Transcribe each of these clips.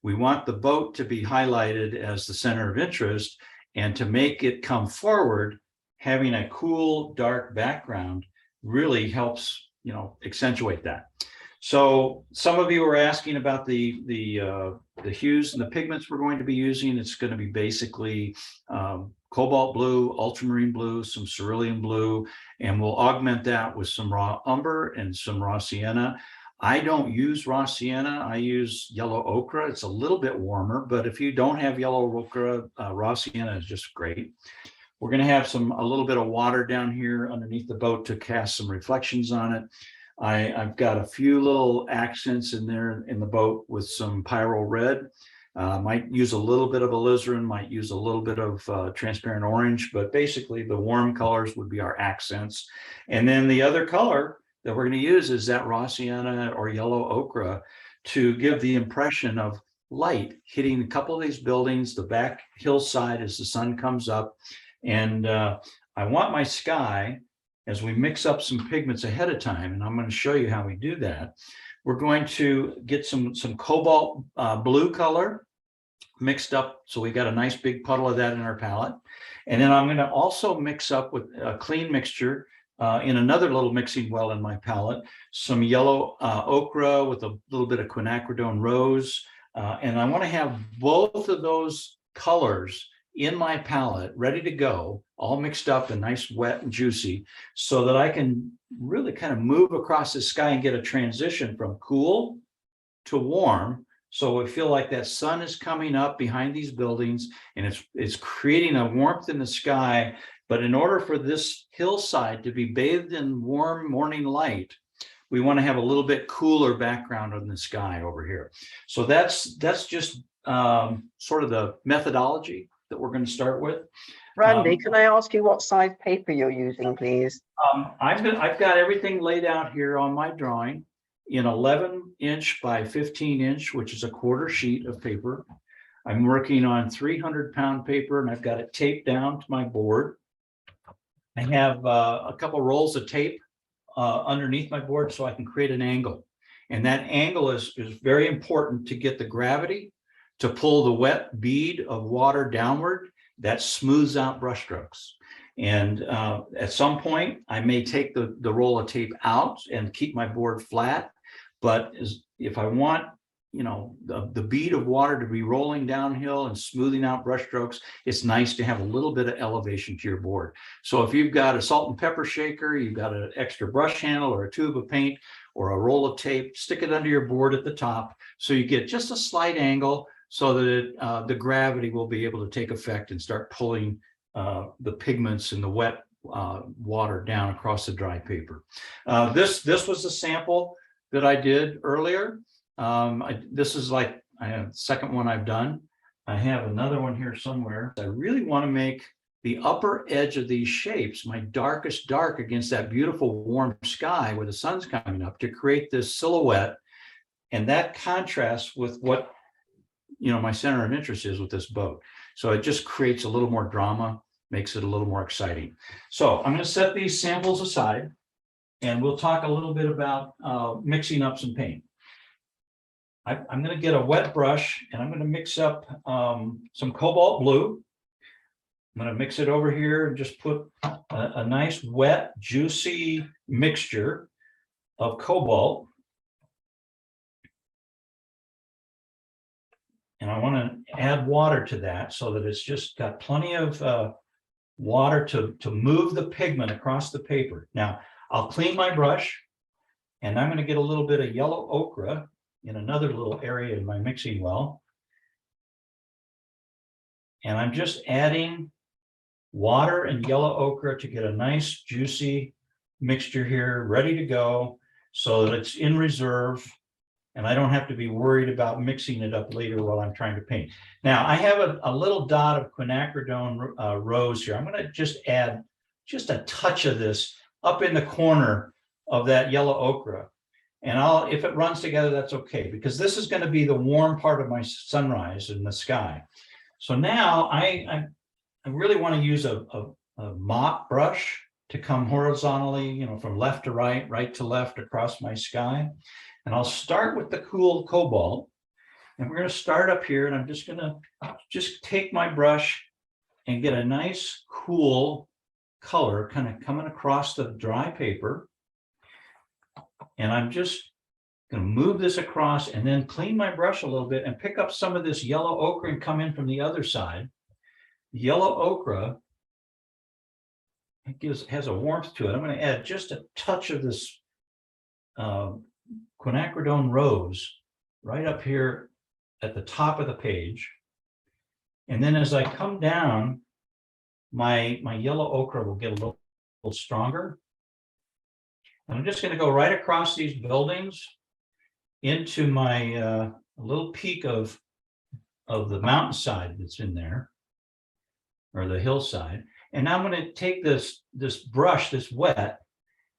We want the boat to be highlighted as the center of interest, and to make it come forward, having a cool, dark background really helps, accentuate that. So some of you are asking about the hues and the pigments we're going to be using. It's going to be basically cobalt blue, ultramarine blue, some cerulean blue, and we'll augment that with some raw umber and some raw sienna. I don't use raw sienna. I use yellow ochre. It's a little bit warmer, but if you don't have yellow ochre, raw sienna is just great. We're going to have a little bit of water down here underneath the boat to cast some reflections on it. I've got a few little accents in there in the boat with some pyro red. Might use a little bit of alizarin, might use a little bit of transparent orange, but basically the warm colors would be our accents. And then the other color that we're going to use is that raw sienna or yellow ochre to give the impression of light hitting a couple of these buildings, the back hillside as the sun comes up. And I want my sky, as we mix up some pigments ahead of time, and I'm going to show you how we do that. We're going to get some cobalt blue color mixed up, so we got a nice big puddle of that in our palette. And then I'm going to also mix up with a clean mixture in another little mixing well in my palette, some yellow ochre with a little bit of quinacridone rose. And I want to have both of those colors in my palette ready to go, all mixed up and nice, wet and juicy, so that I can really kind of move across the sky and get a transition from cool to warm. So we feel like that sun is coming up behind these buildings and it's creating a warmth in the sky. But in order for this hillside to be bathed in warm morning light, we want to have a little bit cooler background in the sky over here. So that's just sort of the methodology that we're going to start with. Randy, can I ask you what size paper you're using, please? I've got everything laid out here on my drawing in 11-inch by 15-inch, which is a quarter sheet of paper. I'm working on 300-pound paper, and I've got it taped down to my board. I have a couple rolls of tape underneath my board so I can create an angle. And that angle is very important to get the gravity to pull the wet bead of water downward. That smooths out brushstrokes. And at some point, I may take the roll of tape out and keep my board flat. But if I want, the bead of water to be rolling downhill and smoothing out brushstrokes, it's nice to have a little bit of elevation to your board. So if you've got a salt and pepper shaker, you've got an extra brush handle or a tube of paint or a roll of tape, stick it under your board at the top so you get just a slight angle, so that the gravity will be able to take effect and start pulling the pigments and the wet water down across the dry paper. This was the sample that I did earlier. This is like the second one I've done. I have another one here somewhere. I really want to make the upper edge of these shapes my darkest dark against that beautiful warm sky where the sun's coming up, to create this silhouette. And that contrasts with what my center of interest is with this boat. So it just creates a little more drama, makes it a little more exciting. So I'm going to set these samples aside and we'll talk a little bit about mixing up some paint. I'm going to get a wet brush and I'm going to mix up some cobalt blue. I'm going to mix it over here and just put a nice wet, juicy mixture of cobalt. And I want to add water to that so that it's just got plenty of water to move the pigment across the paper. Now, I'll clean my brush and I'm going to get a little bit of yellow ochre in another little area in my mixing well. And I'm just adding water and yellow ochre to get a nice juicy mixture here ready to go so that it's in reserve. And I don't have to be worried about mixing it up later while I'm trying to paint. Now, I have a little dot of quinacridone rose here. I'm going to just add just a touch of this up in the corner of that yellow ochre. And if it runs together, that's okay, because this is going to be the warm part of my sunrise in the sky. So now I really want to use a mop brush to come horizontally, from left to right, right to left across my sky. And I'll start with the cool cobalt, And we're going to start up here, and I'm just going to take my brush and get a nice cool color kind of coming across the dry paper. And I'm just going to move this across and then clean my brush a little bit and pick up some of this yellow ochre and come in from the other side. Yellow ochre, it has a warmth to it. I'm going to add just a touch of this quinacridone rose right up here at the top of the page. And then as I come down, my yellow ochre will get a little stronger. And I'm just going to go right across these buildings into my little peak of the mountainside that's in there, or the hillside. And now I'm going to take this brush, this wet,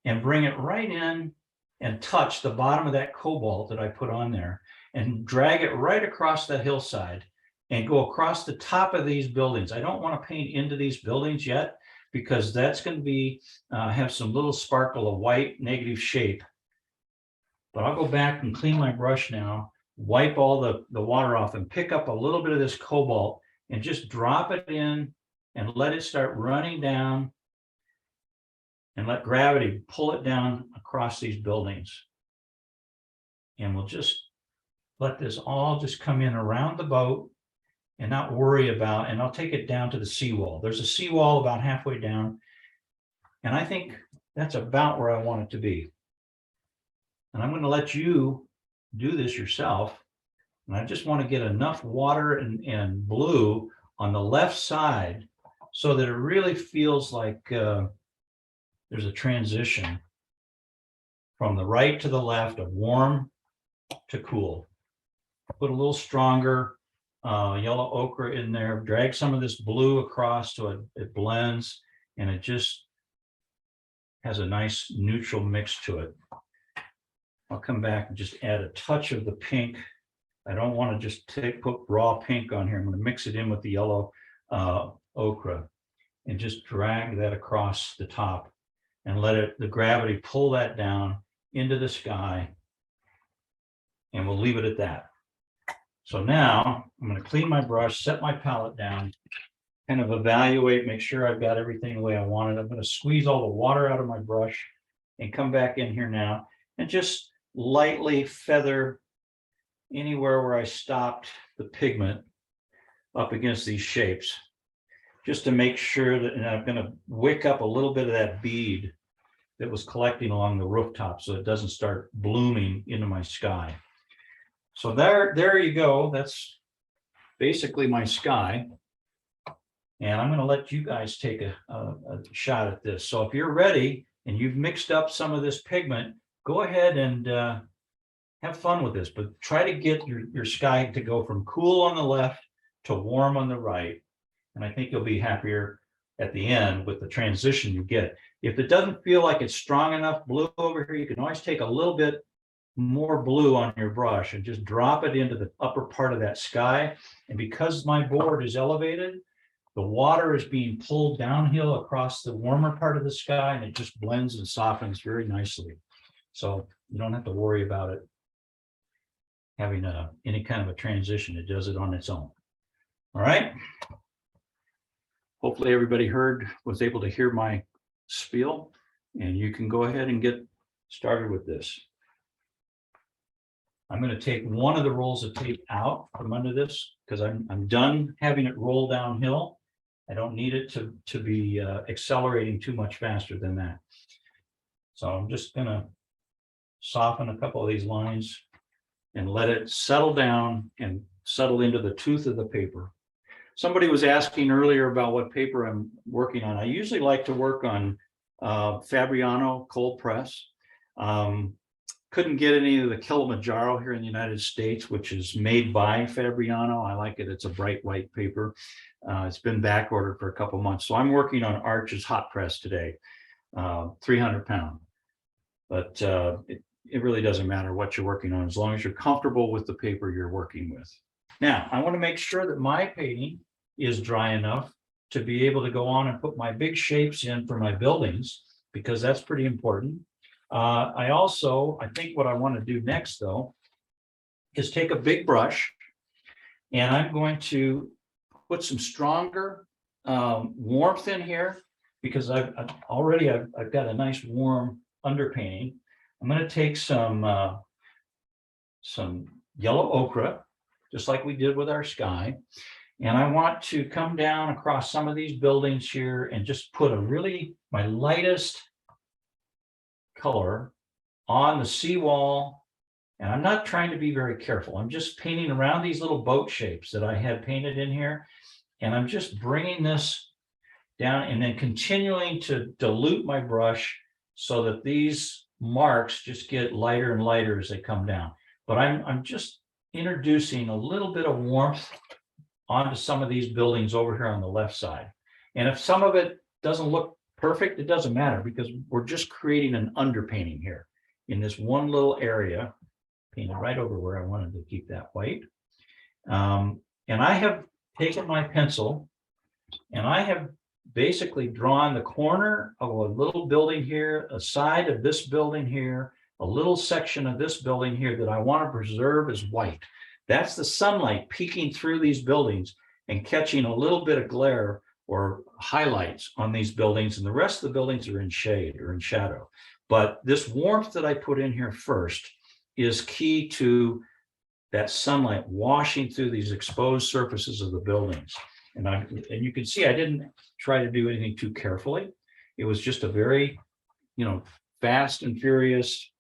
and bring it right in and touch the bottom of that cobalt that I put on there and drag it right across that hillside and go across the top of these buildings. I don't want to paint into these buildings yet because that's going to be have some little sparkle of white negative shape. But I'll go back and clean my brush now, wipe all the water off and pick up a little bit of this cobalt and just drop it in and let it start running down and let gravity pull it down across these buildings. And we'll just let this all just come in around the boat and not worry about, and I'll take it down to the seawall. There's a seawall about halfway down. And I think that's about where I want it to be. And I'm going to let you do this yourself. And I just want to get enough water and blue on the left side so that it really feels like there's a transition from the right to the left, of warm to cool. Put a little stronger yellow ochre in there, drag some of this blue across so it blends, and it just has a nice neutral mix to it. I'll come back and just add a touch of the pink. I don't want to just put raw pink on here. I'm going to mix it in with the yellow ochre and just drag that across the top and let the gravity pull that down into the sky. And we'll leave it at that. So now I'm going to clean my brush, set my palette down, kind of evaluate, make sure I've got everything the way I want it. I'm going to squeeze all the water out of my brush and come back in here now and just lightly feather anywhere where I stopped the pigment up against these shapes, just to make sure that, and I'm going to wick up a little bit of that bead that was collecting along the rooftop so it doesn't start blooming into my sky. So there you go. That's basically my sky. And I'm going to let you guys take a shot at this. So if you're ready and you've mixed up some of this pigment, go ahead and have fun with this, but try to get your sky to go from cool on the left to warm on the right. And I think you'll be happier at the end with the transition you get. If it doesn't feel like it's strong enough blue over here, you can always take a little bit more blue on your brush and just drop it into the upper part of that sky. And because my board is elevated, the water is being pulled downhill across the warmer part of the sky, and it just blends and softens very nicely. So you don't have to worry about it having any kind of a transition. It does it on its own. All right. Hopefully everybody was able to hear my spiel, and you can go ahead and get started with this. I'm going to take one of the rolls of tape out from under this because I'm done having it roll downhill. I don't need it to be accelerating too much faster than that. So I'm just going to soften a couple of these lines and let it settle down and settle into the tooth of the paper. Somebody was asking earlier about what paper I'm working on. I usually like to work on Fabriano cold press. Couldn't get any of the Kilimanjaro here in the United States, which is made by Fabriano. I like it. It's a bright white paper. It's been back ordered for a couple months. So I'm working on Arch's hot press today, 300 pound. But it really doesn't matter what you're working on as long as you're comfortable with the paper you're working with. Now, I want to make sure that my painting is dry enough to be able to go on and put my big shapes in for my buildings, because that's pretty important. I think what I want to do next, though, is take a big brush And I'm going to put some stronger warmth in here because I've got a nice warm underpainting. I'm going to take some yellow ochre, just like we did with our sky. And I want to come down across some of these buildings here and just put my lightest color on the seawall. And I'm not trying to be very careful. I'm just painting around these little boat shapes that I had painted in here. And I'm just bringing this down and then continuing to dilute my brush so that these marks just get lighter and lighter as they come down. But I'm just introducing a little bit of warmth onto some of these buildings over here on the left side. And if some of it doesn't look perfect, it doesn't matter because we're just creating an underpainting here in this one little area, painted right over where I wanted to keep that white. And I have taken my pencil and I have basically drawn the corner of a little building here, a side of this building here, a little section of this building here that I want to preserve as white. That's the sunlight peeking through these buildings and catching a little bit of glare or highlights on these buildings, and the rest of the buildings are in shade or in shadow. But this warmth that I put in here first is key to that sunlight washing through these exposed surfaces of the buildings. And you can see I didn't try to do anything too carefully. It was just a very, fast and furious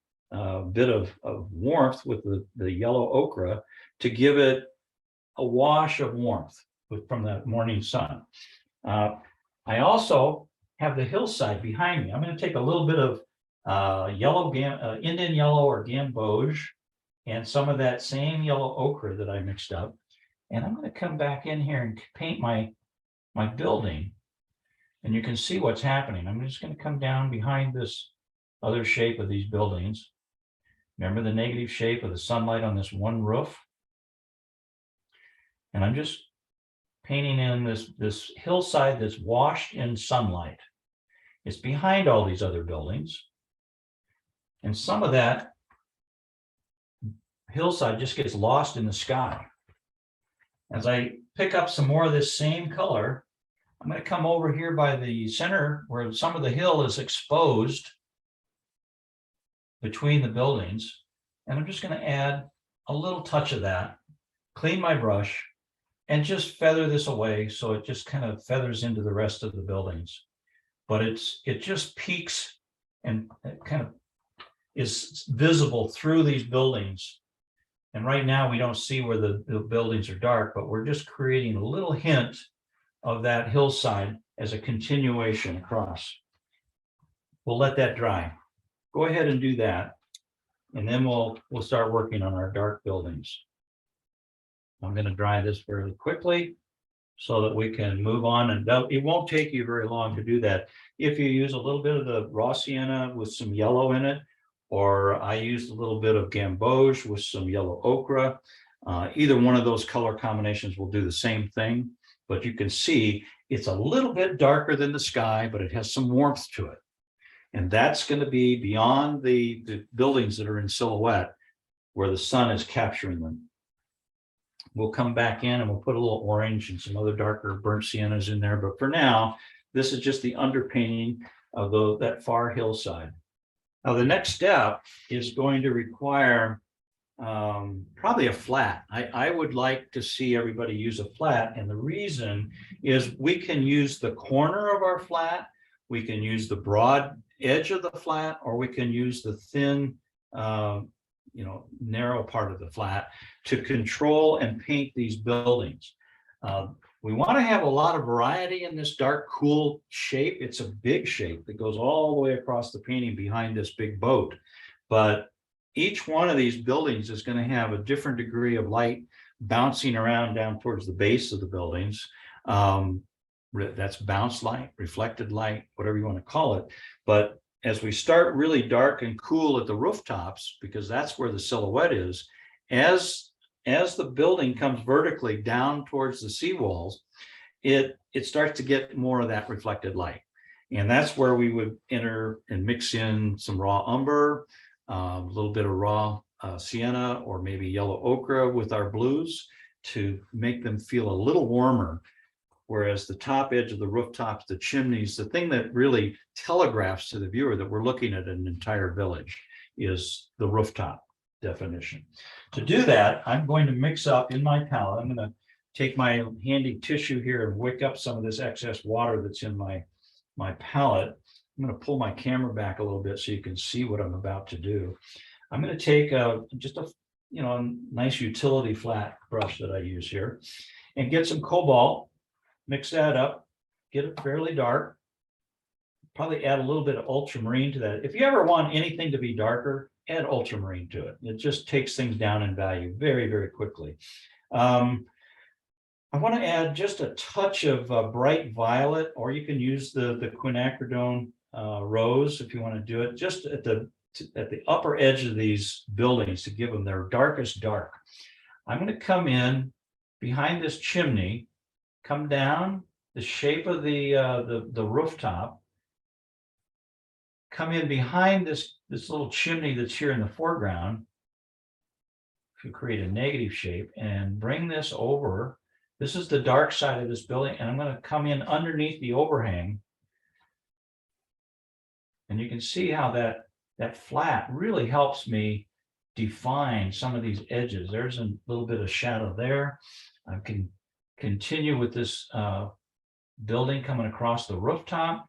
bit of warmth with the yellow ochre to give it a wash of warmth from the morning sun. I also have the hillside behind me. I'm going to take a little bit of Indian yellow or gamboge and some of that same yellow ochre that I mixed up. And I'm going to come back in here and paint my building. And you can see what's happening. I'm just going to come down behind this other shape of these buildings. Remember the negative shape of the sunlight on this one roof? And I'm just painting in this hillside that's washed in sunlight. It's behind all these other buildings. And some of that hillside just gets lost in the sky. As I pick up some more of this same color, I'm going to come over here by the center where some of the hill is exposed between the buildings. And I'm just going to add a little touch of that, clean my brush, and just feather this away so it just kind of feathers into the rest of the buildings. But it just peaks and it kind of is visible through these buildings. And right now we don't see where the buildings are dark, but we're just creating a little hint of that hillside as a continuation across. We'll let that dry. Go ahead and do that. And then we'll start working on our dark buildings. I'm going to dry this fairly quickly so that we can move on, and it won't take you very long to do that. If you use a little bit of the raw sienna with some yellow in it, or I used a little bit of gamboge with some yellow ochre, either one of those color combinations will do the same thing, but you can see it's a little bit darker than the sky, but it has some warmth to it. And that's going to be beyond the buildings that are in silhouette where the sun is capturing them. We'll come back in and we'll put a little orange and some other darker burnt siennas in there. But for now, this is just the underpainting of that far hillside. Now, the next step is going to require probably a flat. I would like to see everybody use a flat. And the reason is we can use the corner of our flat, we can use the broad edge of the flat, or we can use the thin, narrow part of the flat to control and paint these buildings. We want to have a lot of variety in this dark, cool shape. It's a big shape that goes all the way across the painting behind this big boat. But each one of these buildings is going to have a different degree of light bouncing around down towards the base of the buildings. That's bounce light, reflected light, whatever you want to call it. But as we start really dark and cool at the rooftops, because that's where the silhouette is, as the building comes vertically down towards the seawalls, it starts to get more of that reflected light. And that's where we would enter and mix in some raw umber, a little bit of raw sienna, or maybe yellow ochre with our blues to make them feel a little warmer. Whereas the top edge of the rooftops, the chimneys, the thing that really telegraphs to the viewer that we're looking at an entire village is the rooftop definition. To do that, I'm going to mix up in my palette. I'm going to take my handy tissue here and wick up some of this excess water that's in my palette. I'm going to pull my camera back a little bit so you can see what I'm about to do. I'm going to take just a nice utility flat brush that I use here and get some cobalt. Mix that up, get it fairly dark. Probably add a little bit of ultramarine to that. If you ever want anything to be darker, add ultramarine to it. It just takes things down in value very, very quickly. I want to add just a touch of bright violet, or you can use the quinacridone rose if you want to do it, just at the upper edge of these buildings to give them their darkest dark. I'm going to come in behind this chimney, come down the shape of the rooftop, come in behind this little chimney that's here in the foreground, if you create a negative shape, and bring this over. This is the dark side of this building, and I'm going to come in underneath the overhang. And you can see how that flat really helps me define some of these edges. There's a little bit of shadow there. I can continue with this building coming across the rooftop.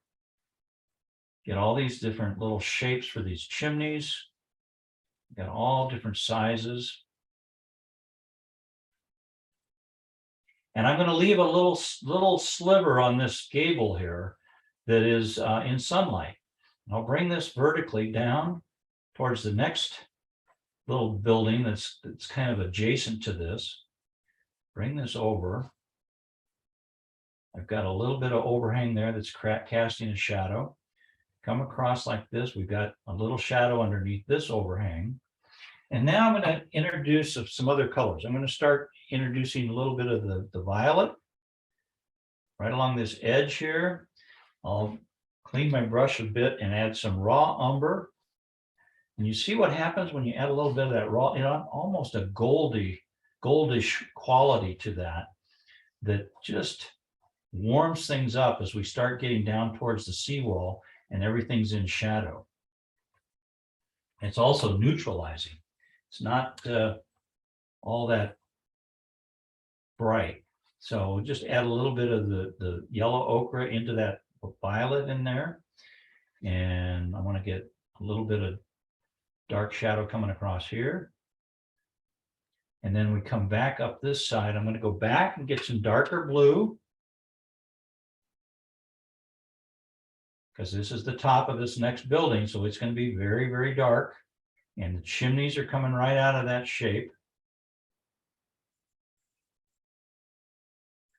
Get all these different little shapes for these chimneys. Got all different sizes. And I'm going to leave a little sliver on this gable here that is in sunlight. And I'll bring this vertically down towards the next little building that's kind of adjacent to this. Bring this over. I've got a little bit of overhang there that's casting a shadow. Come across like this. We've got a little shadow underneath this overhang. And now I'm going to introduce some other colors. I'm going to start introducing a little bit of the violet right along this edge here. I'll clean my brush a bit and add some raw umber. And you see what happens when you add a little bit of that raw, almost a goldish quality to that just warms things up as we start getting down towards the seawall and everything's in shadow. It's also neutralizing. It's not all that bright. So just add a little bit of the yellow ochre into that violet in there. And I want to get a little bit of dark shadow coming across here. And then we come back up this side. I'm going to go back and get some darker blue, because this is the top of this next building. So it's going to be very, very dark. And the chimneys are coming right out of that shape.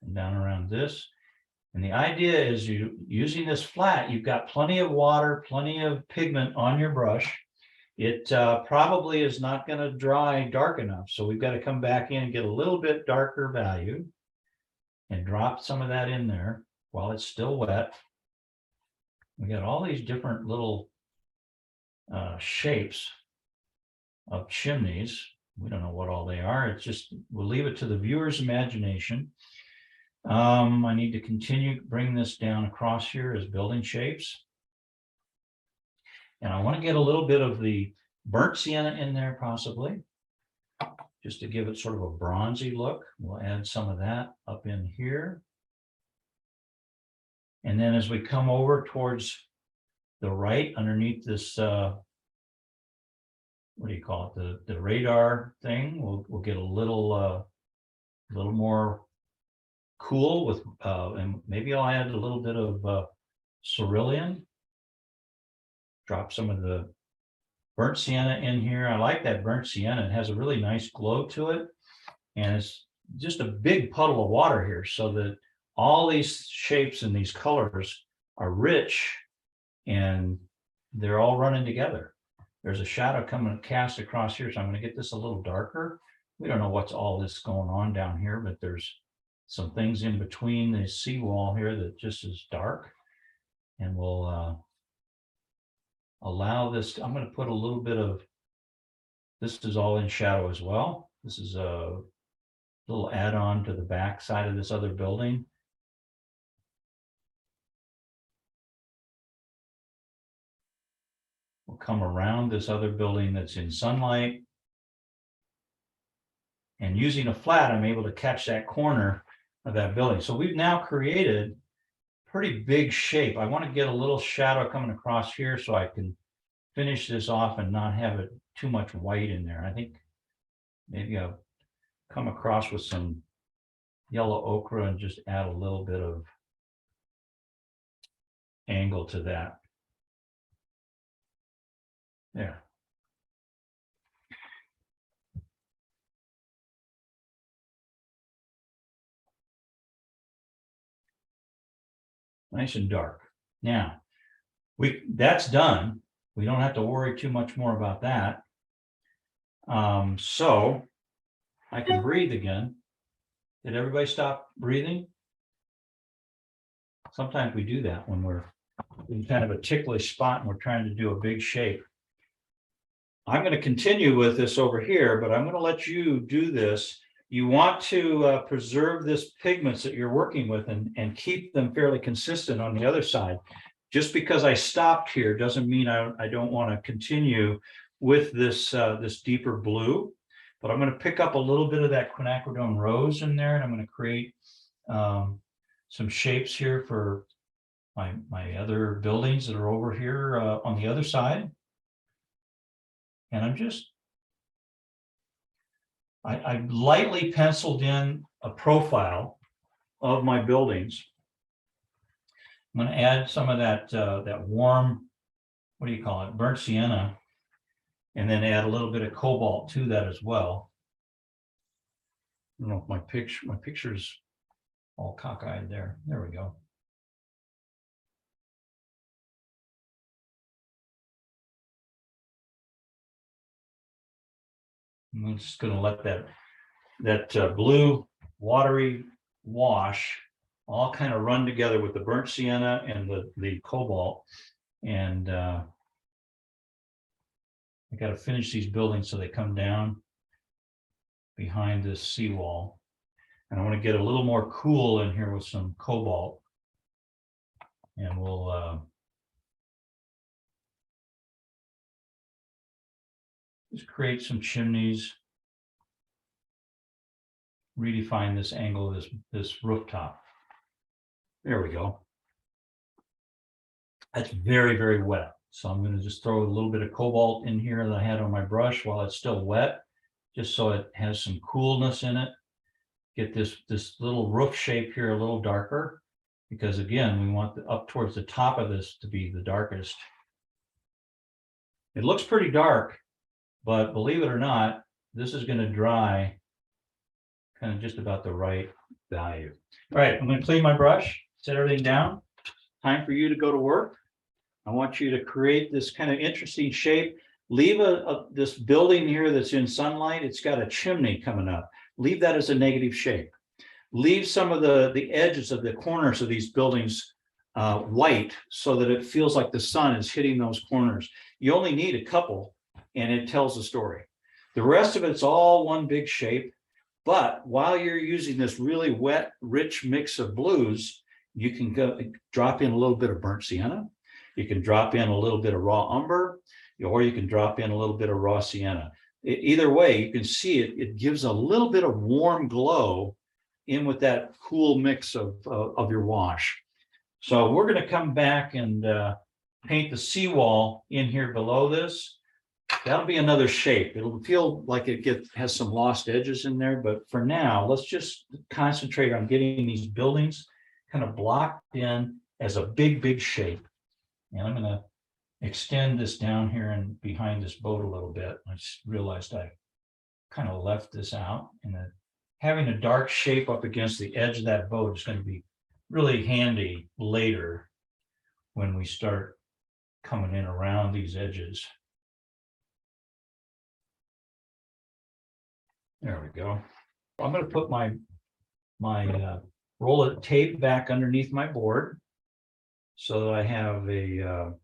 And down around this. And the idea is using this flat, you've got plenty of water, plenty of pigment on your brush. It probably is not going to dry dark enough. So we've got to come back in and get a little bit darker value and drop some of that in there while it's still wet. We got all these different little shapes of chimneys. We don't know what all they are. It's just, we'll leave it to the viewer's imagination. I need to continue bring this down across here as building shapes. And I want to get a little bit of the burnt sienna in there possibly, just to give it sort of a bronzy look. We'll add some of that up in here. And then as we come over towards the right underneath this, what do you call it? The radar thing. We'll get a little more cool with, and maybe I'll add a little bit of cerulean. Drop some of the burnt sienna in here. I like that burnt sienna. It has a really nice glow to it. And it's just a big puddle of water here, so that all these shapes and these colors are rich and they're all running together. There's a shadow coming cast across here, so I'm going to get this a little darker. We don't know what's all this going on down here, but there's some things in between the seawall here that just is dark. And we'll allow this. I'm going to put a little bit of, this is all in shadow as well. This is a little add-on to the back side of this other building. We'll come around this other building that's in sunlight. And using a flat, I'm able to catch that corner of that building. So we've now created pretty big shape. I want to get a little shadow coming across here so I can finish this off and not have it too much white in there. I think maybe I'll come across with some yellow ochre and just add a little bit of angle to that. There. Nice and dark. Now, that's done. We don't have to worry too much more about that. So I can breathe again. Did everybody stop breathing? Sometimes we do that when we're in kind of a ticklish spot and we're trying to do a big shape. I'm going to continue with this over here, but I'm going to let you do this. You want to preserve this pigments that you're working with and keep them fairly consistent on the other side. Just because I stopped here doesn't mean I don't want to continue with this this deeper blue, but I'm going to pick up a little bit of that quinacridone rose in there, and I'm going to create some shapes here for my other buildings that are over here on the other side. And I lightly penciled in a profile of my buildings. I'm going to add some of that warm, what do you call it, burnt sienna, and then add a little bit of cobalt to that as well. I don't know if my picture's all cockeyed there. There we go. I'm just going to let that blue watery wash all kind of run together with the burnt sienna and the cobalt. And I got to finish these buildings so they come down behind this seawall. And I want to get a little more cool in here with some cobalt. And we'll just create some chimneys, redefine this angle of this rooftop. There we go. That's very, very wet. So I'm going to just throw a little bit of cobalt in here that I had on my brush while it's still wet, just so it has some coolness in it. Get this little roof shape here a little darker, because again, we want up towards the top of this to be the darkest. It looks pretty dark, but believe it or not, this is going to dry kind of just about the right value. All right, I'm going to clean my brush, set everything down. Time for you to go to work. I want you to create this kind of interesting shape. Leave this building here that's in sunlight. It's got a chimney coming up. Leave that as a negative shape. Leave some of the edges of the corners of these buildings white so that it feels like the sun is hitting those corners. You only need a couple and it tells a story. The rest of it's all one big shape. But while you're using this really wet, rich mix of blues, you can go drop in a little bit of burnt sienna. You can drop in a little bit of raw umber, or you can drop in a little bit of raw sienna. Either way, you can see it gives a little bit of warm glow in with that cool mix of your wash. So we're going to come back and paint the seawall in here below this. That'll be another shape. It'll feel like it has some lost edges in there, but for now, let's just concentrate on getting these buildings kind of blocked in as a big, big shape. And I'm going to extend this down here and behind this boat a little bit. I just realized I kind of left this out, and that having a dark shape up against the edge of that boat is going to be really handy later when we start coming in around these edges. There we go. I'm going to put my roll of tape back underneath my board so that I have a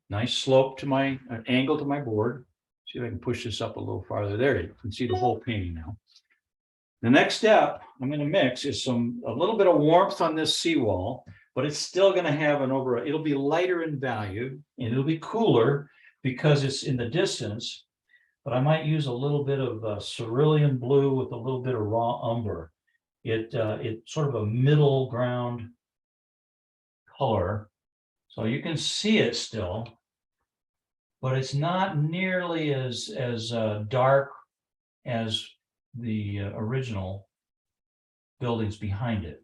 nice slope to my angle to my board. See if I can push this up a little farther. There, you can see the whole painting now. The next step I'm going to mix is a little bit of warmth on this seawall, but it's still going to have it'll be lighter in value and it'll be cooler because it's in the distance. But I might use a little bit of cerulean blue with a little bit of raw umber. It's sort of a middle ground color. So you can see it still, but it's not nearly as dark as the original buildings behind it.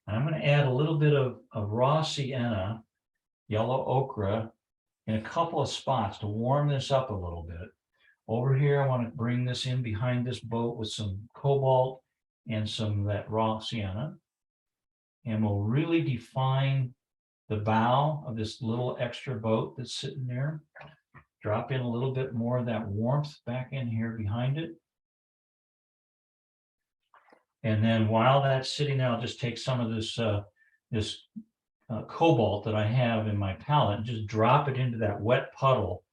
And I'm going to add a little bit of raw sienna, yellow ochre, in a couple of spots to warm this up a little bit. Over here, I want to bring this in behind this boat with some cobalt and some of that raw sienna. And we'll really define the bow of this little extra boat that's sitting there. Drop in a little bit more of that warmth back in here behind it. And then while that's sitting there, I'll just take some of this cobalt that I have in my palette and just drop it into that wet puddle.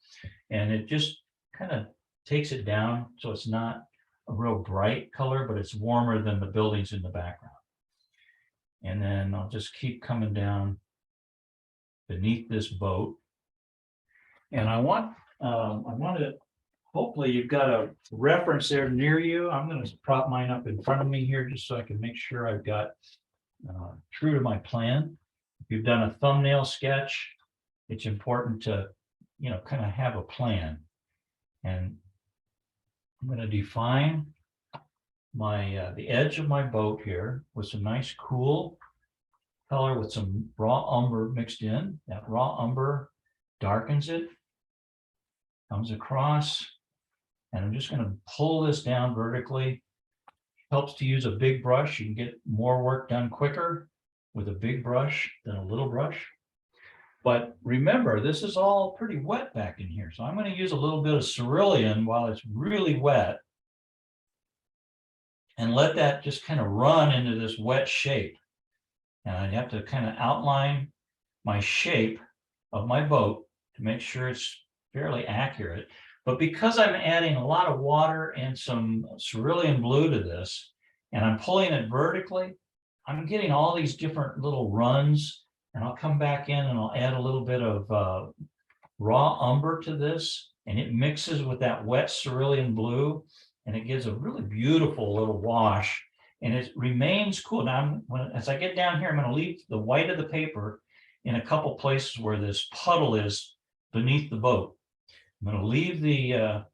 And it just kind of takes it down so it's not a real bright color, but it's warmer than the buildings in the background. And then I'll just keep coming down beneath this boat. And I want to, hopefully you've got a reference there near you. I'm going to prop mine up in front of me here just so I can make sure I've got true to my plan. If you've done a thumbnail sketch, it's important to, kind of have a plan. And I'm going to define the edge of my boat here with some nice cool color with some raw umber mixed in. That raw umber darkens it, comes across, and I'm just going to pull this down vertically. Helps to use a big brush. You can get more work done quicker with a big brush than a little brush. But remember, this is all pretty wet back in here. So I'm going to use a little bit of cerulean while it's really wet and let that just kind of run into this wet shape. And I have to kind of outline my shape of my boat to make sure it's fairly accurate. But because I'm adding a lot of water and some cerulean blue to this, and I'm pulling it vertically, I'm getting all these different little runs. And I'll come back in and I'll add a little bit of raw umber to this, and it mixes with that wet cerulean blue, and it gives a really beautiful little wash, and it remains cool. Now, as I get down here, I'm going to leave the white of the paper in a couple places where this puddle is beneath the boat. I'm going to leave the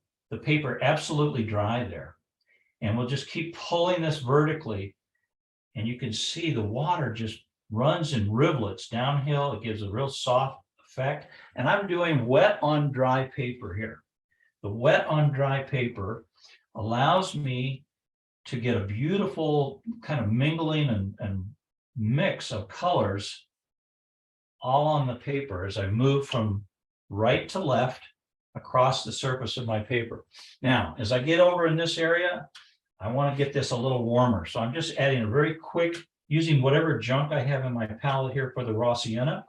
paper absolutely dry there, and we'll just keep pulling this vertically, and you can see the water just runs in rivulets downhill. It gives a real soft effect. And I'm doing wet on dry paper here. The wet on dry paper allows me to get a beautiful kind of mingling and mix of colors all on the paper as I move from right to left across the surface of my paper. Now, as I get over in this area, I want to get this a little warmer. So I'm just adding a very quick, using whatever junk I have in my palette here for the raw sienna.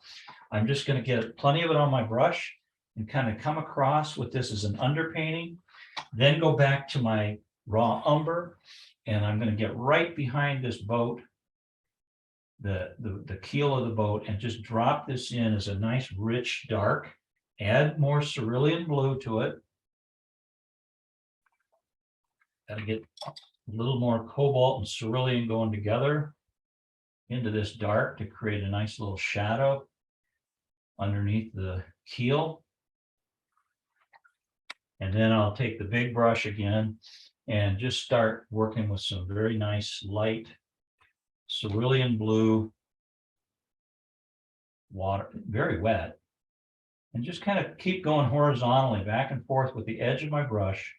I'm just going to get plenty of it on my brush and kind of come across with this as an underpainting, then go back to my raw umber, and I'm going to get right behind this boat, the keel of the boat, and just drop this in as a nice rich dark. Add more cerulean blue to it. Got to get a little more cobalt and cerulean going together into this dark to create a nice little shadow underneath the keel. And then I'll take the big brush again and just start working with some very nice light cerulean blue water, very wet, and just kind of keep going horizontally back and forth with the edge of my brush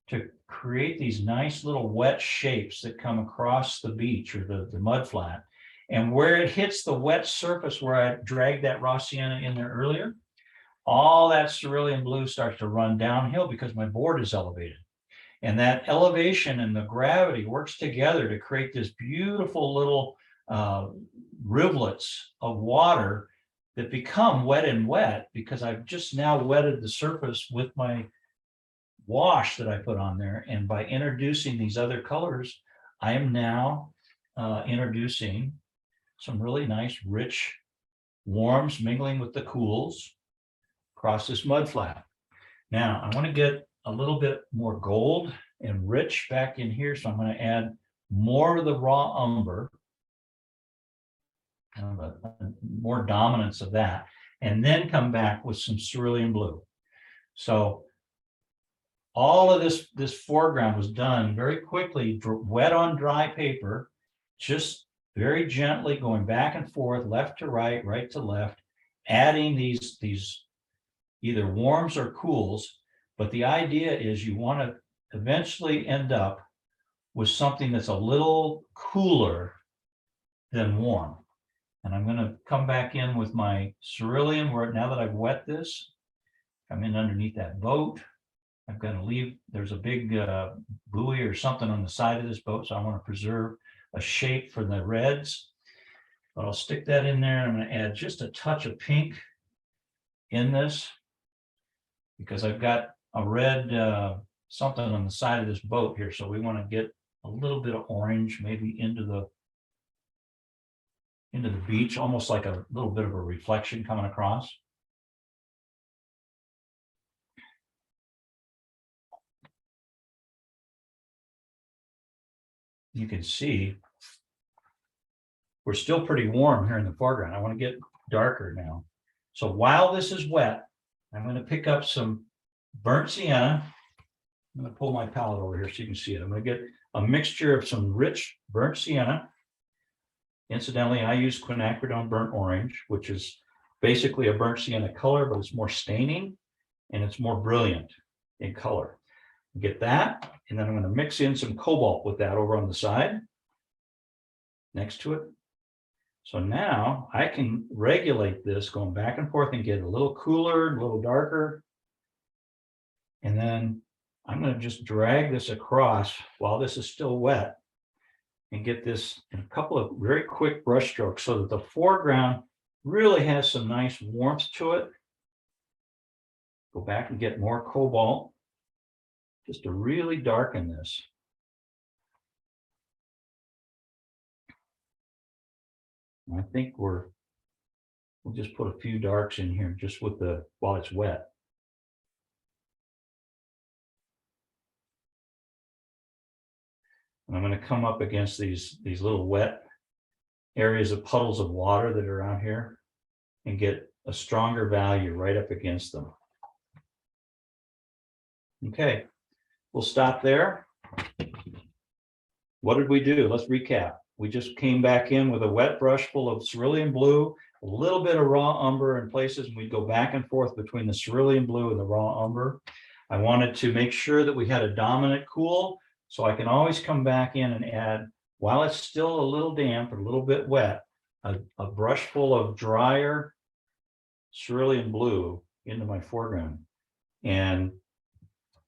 to create these nice little wet shapes that come across the beach or the mud flat. And where it hits the wet surface where I dragged that raw sienna in there earlier, all that cerulean blue starts to run downhill because my board is elevated. And that elevation and the gravity works together to create this beautiful little rivulets of water that become wet and wet because I've just now wetted the surface with my wash that I put on there. And by introducing these other colors, I am now introducing some really nice, rich warms mingling with the cools across this mud flat. Now, I want to get a little bit more gold and rich back in here, so I'm going to add more of the raw umber, kind of a more dominance of that, and then come back with some cerulean blue. So all of this foreground was done very quickly, wet on dry paper, just very gently going back and forth, left to right, right to left, adding these either warms or cools. But the idea is you want to eventually end up with something that's a little cooler than warm. And I'm going to come back in with my cerulean, where now that I've wet this, come in underneath that boat. I'm going to leave, there's a big buoy or something on the side of this boat, so I want to preserve a shape for the reds. But I'll stick that in there. I'm going to add just a touch of pink in this, because I've got a red something on the side of this boat here. So we want to get a little bit of orange maybe into the beach, almost like a little bit of a reflection coming across. You can see we're still pretty warm here in the foreground. I want to get darker now. So while this is wet, I'm going to pick up some burnt sienna. I'm going to pull my palette over here so you can see it. I'm going to get a mixture of some rich burnt sienna. Incidentally, I use quinacridone burnt orange, which is basically a burnt sienna color, but it's more staining and it's more brilliant in color. Get that, and then I'm going to mix in some cobalt with that over on the side next to it. So now I can regulate this going back and forth and get a little cooler, a little darker. And then I'm going to just drag this across while this is still wet and get this in a couple of very quick brush strokes so that the foreground really has some nice warmth to it. Go back and get more cobalt just to really darken this. I think we'll just put a few darks in here just with while it's wet. And I'm going to come up against these little wet areas of puddles of water that are out here and get a stronger value right up against them. Okay, we'll stop there. What did we do? Let's recap. We just came back in with a wet brush full of cerulean blue, a little bit of raw umber in places, and we'd go back and forth between the cerulean blue and the raw umber. I wanted to make sure that we had a dominant cool, so I can always come back in and add, while it's still a little damp, a little bit wet, a brush full of drier cerulean blue into my foreground. And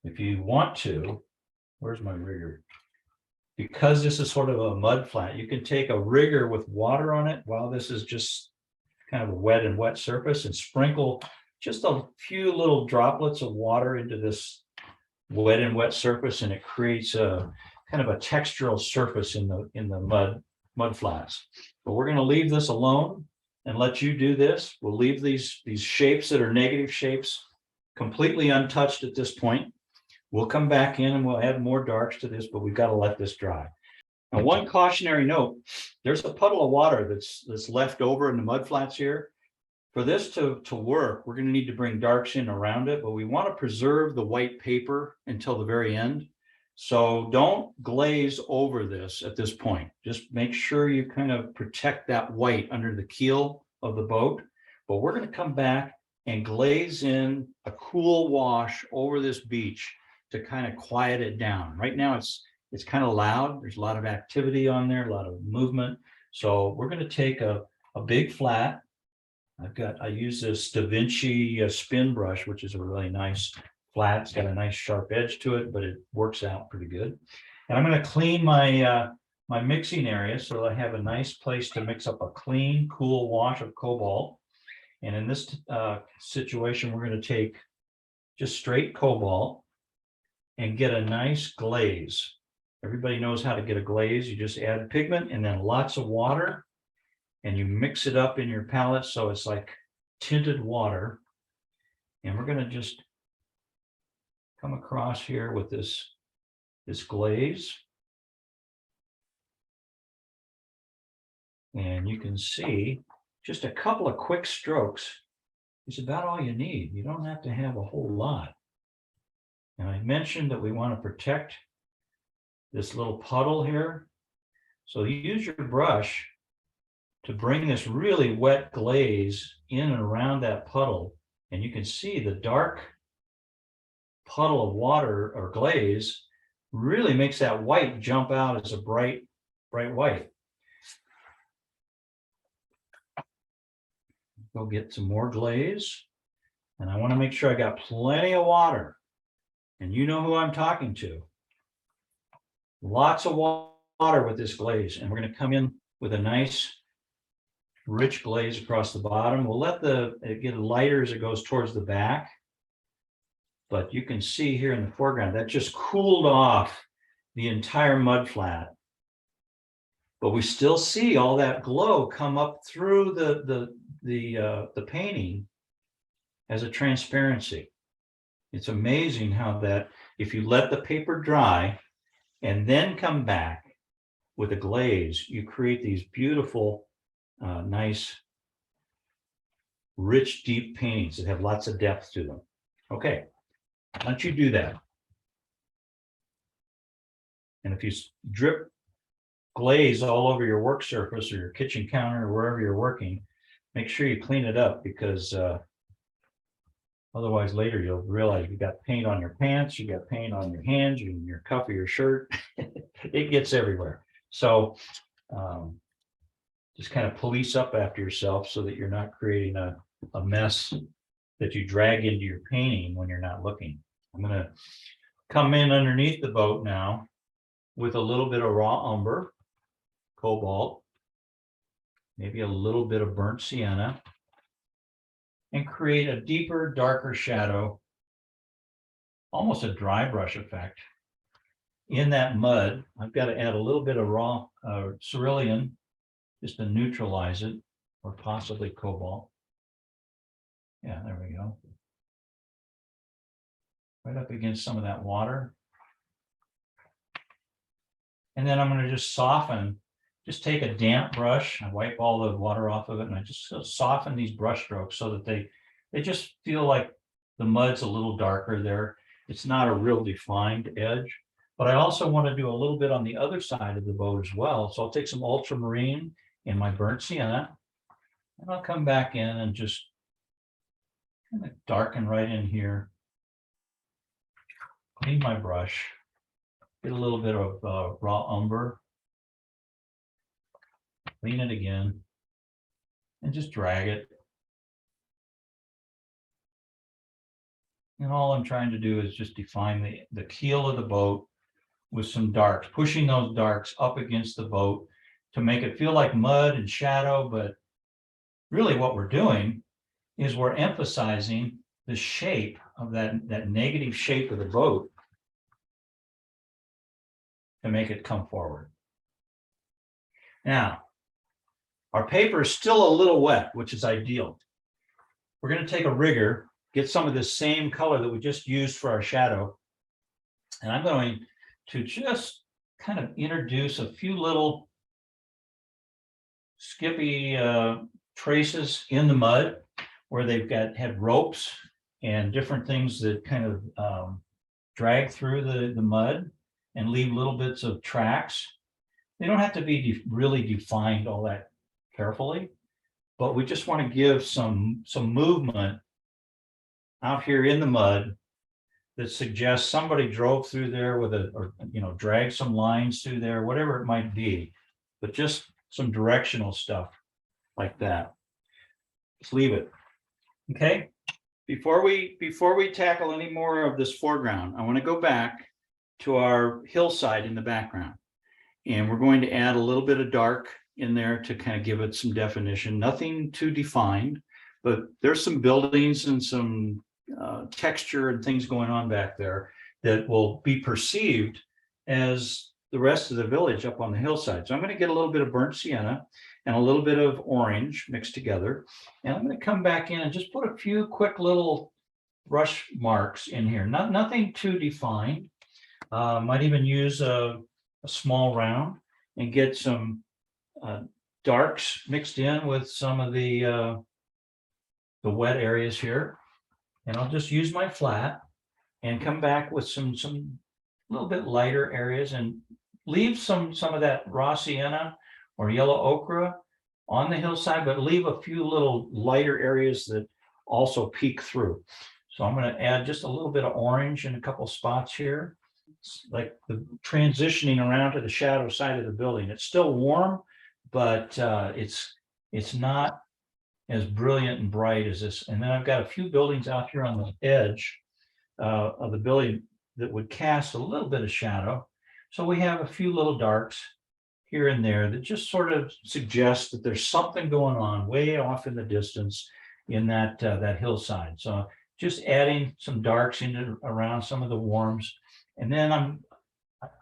if you want to, where's my rigger? Because this is sort of a mud flat, you can take a rigger with water on it while this is just kind of a wet surface, and sprinkle just a few little droplets of water into this wet surface, and it creates a kind of a textural surface in the mud flats. But we're going to leave this alone and let you do this. We'll leave these shapes that are negative shapes completely untouched at this point. We'll come back in and we'll add more darks to this, but we've got to let this dry. Now, one cautionary note, there's a puddle of water that's left over in the mud flats here. For this to work, we're going to need to bring darks in around it, but we want to preserve the white paper until the very end. So don't glaze over this at this point. Just make sure you kind of protect that white under the keel of the boat. But we're going to come back and glaze in a cool wash over this beach to kind of quiet it down. Right now it's kind of loud. There's a lot of activity on there, a lot of movement. So we're going to take a big flat. I use this Da Vinci spin brush, which is a really nice flat. It's got a nice sharp edge to it, but it works out pretty good. And I'm going to clean my my mixing area so that I have a nice place to mix up a clean, cool wash of cobalt. And in this situation, we're going to take just straight cobalt and get a nice glaze. Everybody knows how to get a glaze. You just add pigment and then lots of water, and you mix it up in your palette so it's like tinted water. And we're going to just come across here with this glaze. And you can see just a couple of quick strokes is about all you need. You don't have to have a whole lot. And I mentioned that we want to protect this little puddle here. So you use your brush to bring this really wet glaze in and around that puddle. And you can see the dark puddle of water or glaze really makes that white jump out as a bright white. Go get some more glaze. And I want to make sure I got plenty of water. And you know who I'm talking to. Lots of water with this glaze. And we're going to come in with a nice rich glaze across the bottom. We'll let it get lighter as it goes towards the back. But you can see here in the foreground, that just cooled off the entire mudflat. But we still see all that glow come up through the painting as a transparency. It's amazing how that, if you let the paper dry and then come back with a glaze, you create these beautiful, nice, rich, deep paintings that have lots of depth to them. Okay, why don't you do that? And if you drip glaze all over your work surface or your kitchen counter or wherever you're working, make sure you clean it up, because otherwise later you'll realize you got paint on your pants, you got paint on your hands, and your cuff of your shirt. It gets everywhere. So just kind of police up after yourself so that you're not creating a mess that you drag into your painting when you're not looking. I'm going to come in underneath the boat now with a little bit of raw umber, cobalt, maybe a little bit of burnt sienna, and create a deeper, darker shadow, almost a dry brush effect. In that mud, I've got to add a little bit of raw cerulean just to neutralize it, or possibly cobalt. Yeah, there we go. Right up against some of that water. And then I'm going to just soften, just take a damp brush, I wipe all the water off of it, and I just soften these brush strokes so that they just feel like the mud's a little darker there. It's not a real defined edge, but I also want to do a little bit on the other side of the boat as well. So I'll take some ultramarine and my burnt sienna, and I'll come back in and just kind of darken right in here. Clean my brush, get a little bit of raw umber, clean it again, and just drag it. And all I'm trying to do is just define the keel of the boat with some darks, pushing those darks up against the boat to make it feel like mud and shadow. But really what we're doing is we're emphasizing the shape of that negative shape of the boat to make it come forward. Now, our paper is still a little wet, which is ideal. We're going to take a rigger, get some of this same color that we just used for our shadow, and I'm going to just kind of introduce a few little skippy traces in the mud where they've had ropes and different things that kind of drag through the mud and leave little bits of tracks. They don't have to be really defined all that carefully, but we just want to give some movement out here in the mud that suggests somebody drove through there with or dragged some lines through there, whatever it might be, but just some directional stuff like that. Just leave it. Okay. Before we tackle any more of this foreground, I want to go back to our hillside in the background. And we're going to add a little bit of dark in there to kind of give it some definition. Nothing too defined, but there's some buildings and some texture and things going on back there that will be perceived as the rest of the village up on the hillside. So I'm going to get a little bit of burnt sienna and a little bit of orange mixed together. And I'm going to come back in and just put a few quick little brush marks in here. Nothing too defined. Might even use a small round and get some darks mixed in with some of the wet areas here. And I'll just use my flat and come back with some little bit lighter areas and leave some of that raw sienna or yellow ochre on the hillside, but leave a few little lighter areas that also peek through. So I'm going to add just a little bit of orange in a couple spots here. It's like the transitioning around to the shadow side of the building. It's still warm, but it's not as brilliant and bright as this. And then I've got a few buildings out here on the edge of the building that would cast a little bit of shadow. So we have a few little darks here and there that just sort of suggest that there's something going on way off in the distance in that hillside. So just adding some darks into around some of the warms. And then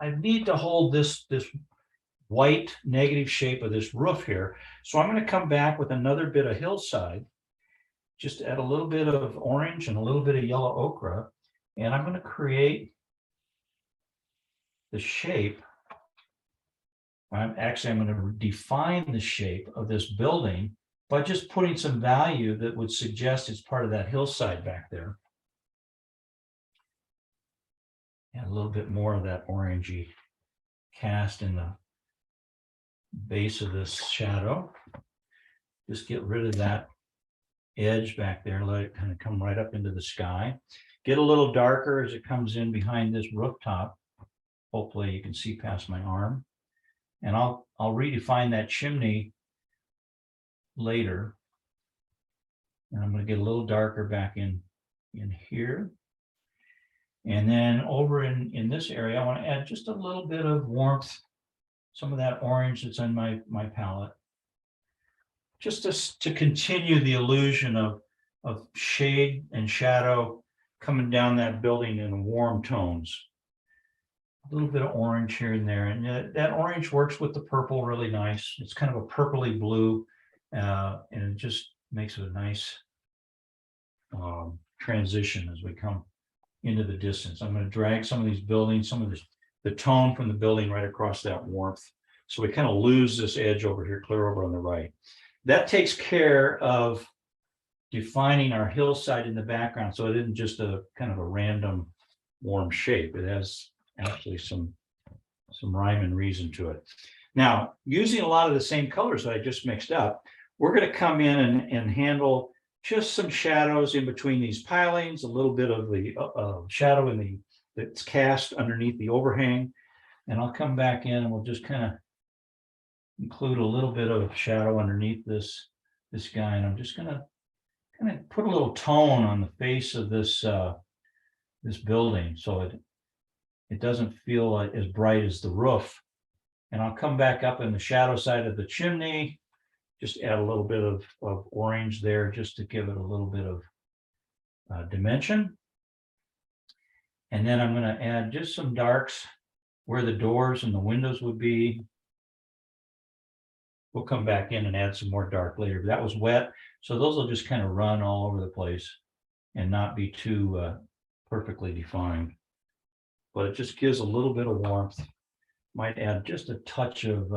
I need to hold this white negative shape of this roof here. So I'm going to come back with another bit of hillside, just add a little bit of orange and a little bit of yellow ochre. And I'm going to create the shape. I'm going to define the shape of this building by just putting some value that would suggest it's part of that hillside back there. And a little bit more of that orangey cast in the base of this shadow. Just get rid of that edge back there, let it kind of come right up into the sky. Get a little darker as it comes in behind this rooftop. Hopefully you can see past my arm. And I'll redefine that chimney later. And I'm going to get a little darker back in here. And then over in this area, I want to add just a little bit of warmth, some of that orange that's on my palette. Just to continue the illusion of shade and shadow coming down that building in warm tones. A little bit of orange here and there. And that orange works with the purple really nice. It's kind of a purpley blue, and it just makes it a nice transition as we come into the distance. I'm going to drag some of these buildings, some of the tone from the building right across that warmth. So we kind of lose this edge over here, clear over on the right. That takes care of defining our hillside in the background. So it isn't just a kind of a random warm shape. It has actually some rhyme and reason to it. Now, using a lot of the same colors that I just mixed up, we're going to come in and handle just some shadows in between these pilings, a little bit of the shadow that's cast underneath the overhang. And I'll come back in and we'll just kind of include a little bit of shadow underneath this guy. And I'm just going to kind of put a little tone on the face of this building so it doesn't feel like as bright as the roof. And I'll come back up in the shadow side of the chimney, just add a little bit of orange there just to give it a little bit of dimension. And then I'm going to add just some darks where the doors and the windows would be. We'll come back in and add some more dark later. That was wet, so those will just kind of run all over the place and not be too perfectly defined. But it just gives a little bit of warmth. Might add just a touch of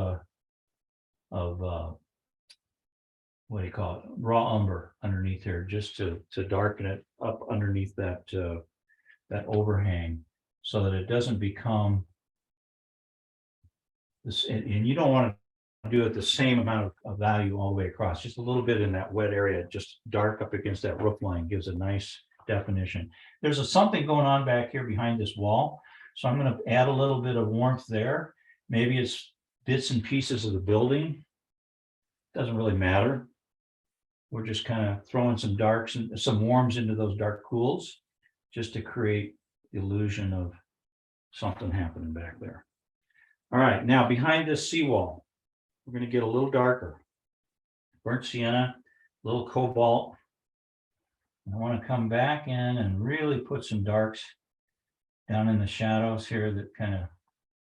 what do you call it? Raw umber underneath here, just to darken it up underneath that overhang, so that it doesn't become this. And you don't want to do it the same amount of value all the way across. Just a little bit in that wet area, just dark up against that roof line gives a nice definition. There's something going on back here behind this wall. So I'm going to add a little bit of warmth there. Maybe it's bits and pieces of the building. Doesn't really matter. We're just kind of throwing some darks and some warms into those dark cools just to create the illusion of something happening back there. All right, now behind this seawall, we're going to get a little darker. Burnt sienna, a little cobalt. I want to come back in and really put some darks down in the shadows here that kind of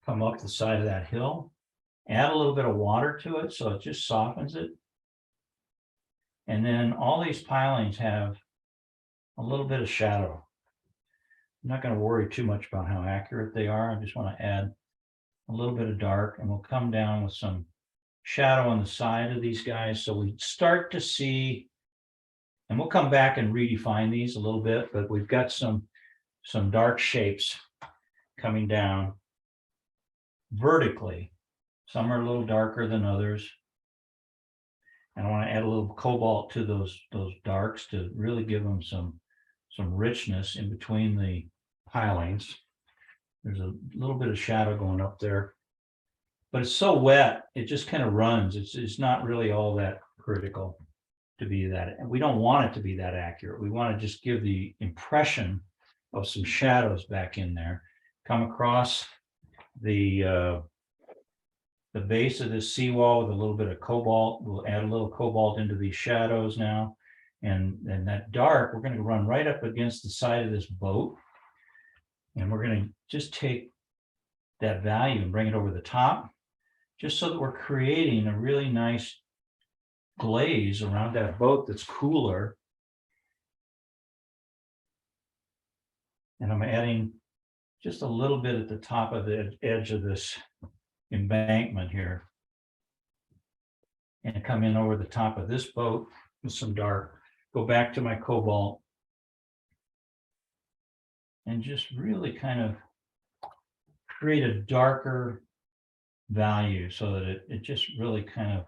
come up the side of that hill, add a little bit of water to it so it just softens it. And then all these pilings have a little bit of shadow. I'm not going to worry too much about how accurate they are. I just want to add a little bit of dark, and we'll come down with some shadow on the side of these guys. So we start to see, and we'll come back and redefine these a little bit, but we've got some dark shapes coming down vertically. Some are a little darker than others. And I want to add a little cobalt to those darks to really give them some richness in between the pilings. There's a little bit of shadow going up there, but it's so wet, it just kind of runs. It's not really all that critical to be that. And we don't want it to be that accurate. We want to just give the impression of some shadows back in there. Come across the base of this seawall with a little bit of cobalt. We'll add a little cobalt into these shadows now. And that dark, we're going to run right up against the side of this boat. And we're going to just take that value and bring it over the top, just so that we're creating a really nice glaze around that boat that's cooler. And I'm adding just a little bit at the top of the edge of this embankment here. And come in over the top of this boat with some dark. Go back to my cobalt. And just really kind of create a darker value so that it just really kind of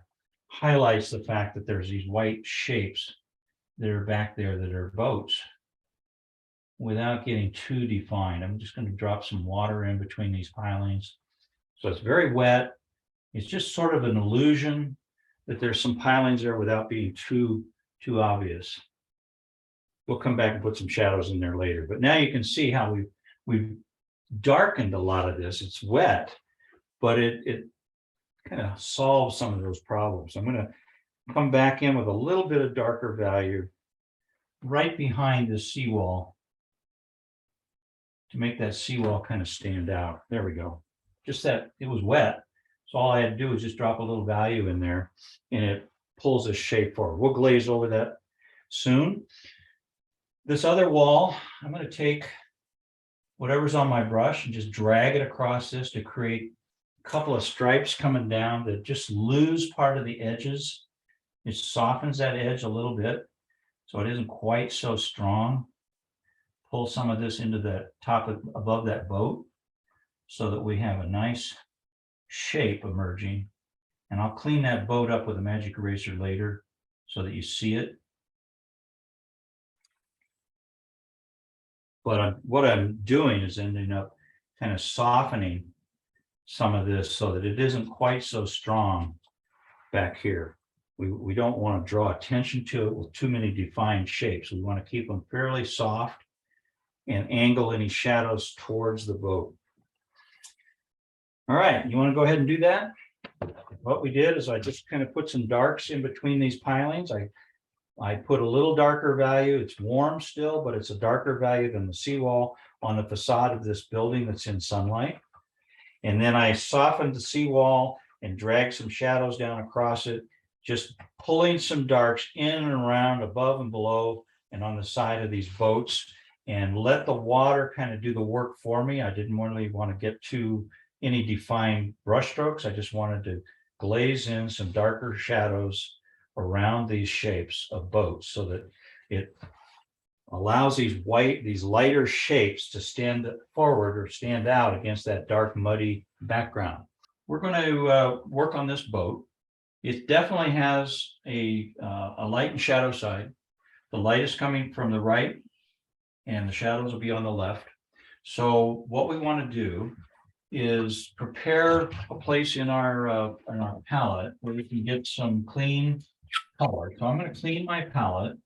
highlights the fact that there's these white shapes that are back there that are boats without getting too defined. I'm just going to drop some water in between these pilings. So it's very wet. It's just sort of an illusion that there's some pilings there without being too obvious. We'll come back and put some shadows in there later. But now you can see how we've darkened a lot of this. It's wet, but it kind of solves some of those problems. I'm going to come back in with a little bit of darker value right behind the seawall to make that seawall kind of stand out. There we go. Just that it was wet. So all I had to do was just drop a little value in there and it pulls this shape forward. We'll glaze over that soon. This other wall, I'm going to take whatever's on my brush and just drag it across this to create a couple of stripes coming down that just lose part of the edges. It softens that edge a little bit so it isn't quite so strong. Pull some of this into the top above that boat so that we have a nice shape emerging. And I'll clean that boat up with a magic eraser later so that you see it. But what I'm doing is ending up kind of softening some of this so that it isn't quite so strong back here. We don't want to draw attention to it with too many defined shapes. We want to keep them fairly soft and angle any shadows towards the boat. All right, you want to go ahead and do that? What we did is I just kind of put some darks in between these pilings. I put a little darker value. It's warm still, but it's a darker value than the seawall on the facade of this building that's in sunlight. And then I softened the seawall and dragged some shadows down across it, just pulling some darks in and around above and below and on the side of these boats, and let the water kind of do the work for me. I didn't really want to get to any defined brush strokes. I just wanted to glaze in some darker shadows around these shapes of boats so that it allows these lighter shapes to stand forward or stand out against that dark, muddy background. We're going to work on this boat. It definitely has a light and shadow side. The light is coming from the right and the shadows will be on the left. So what we want to do is prepare a place in our palette where we can get some clean color. So I'm going to clean my palette,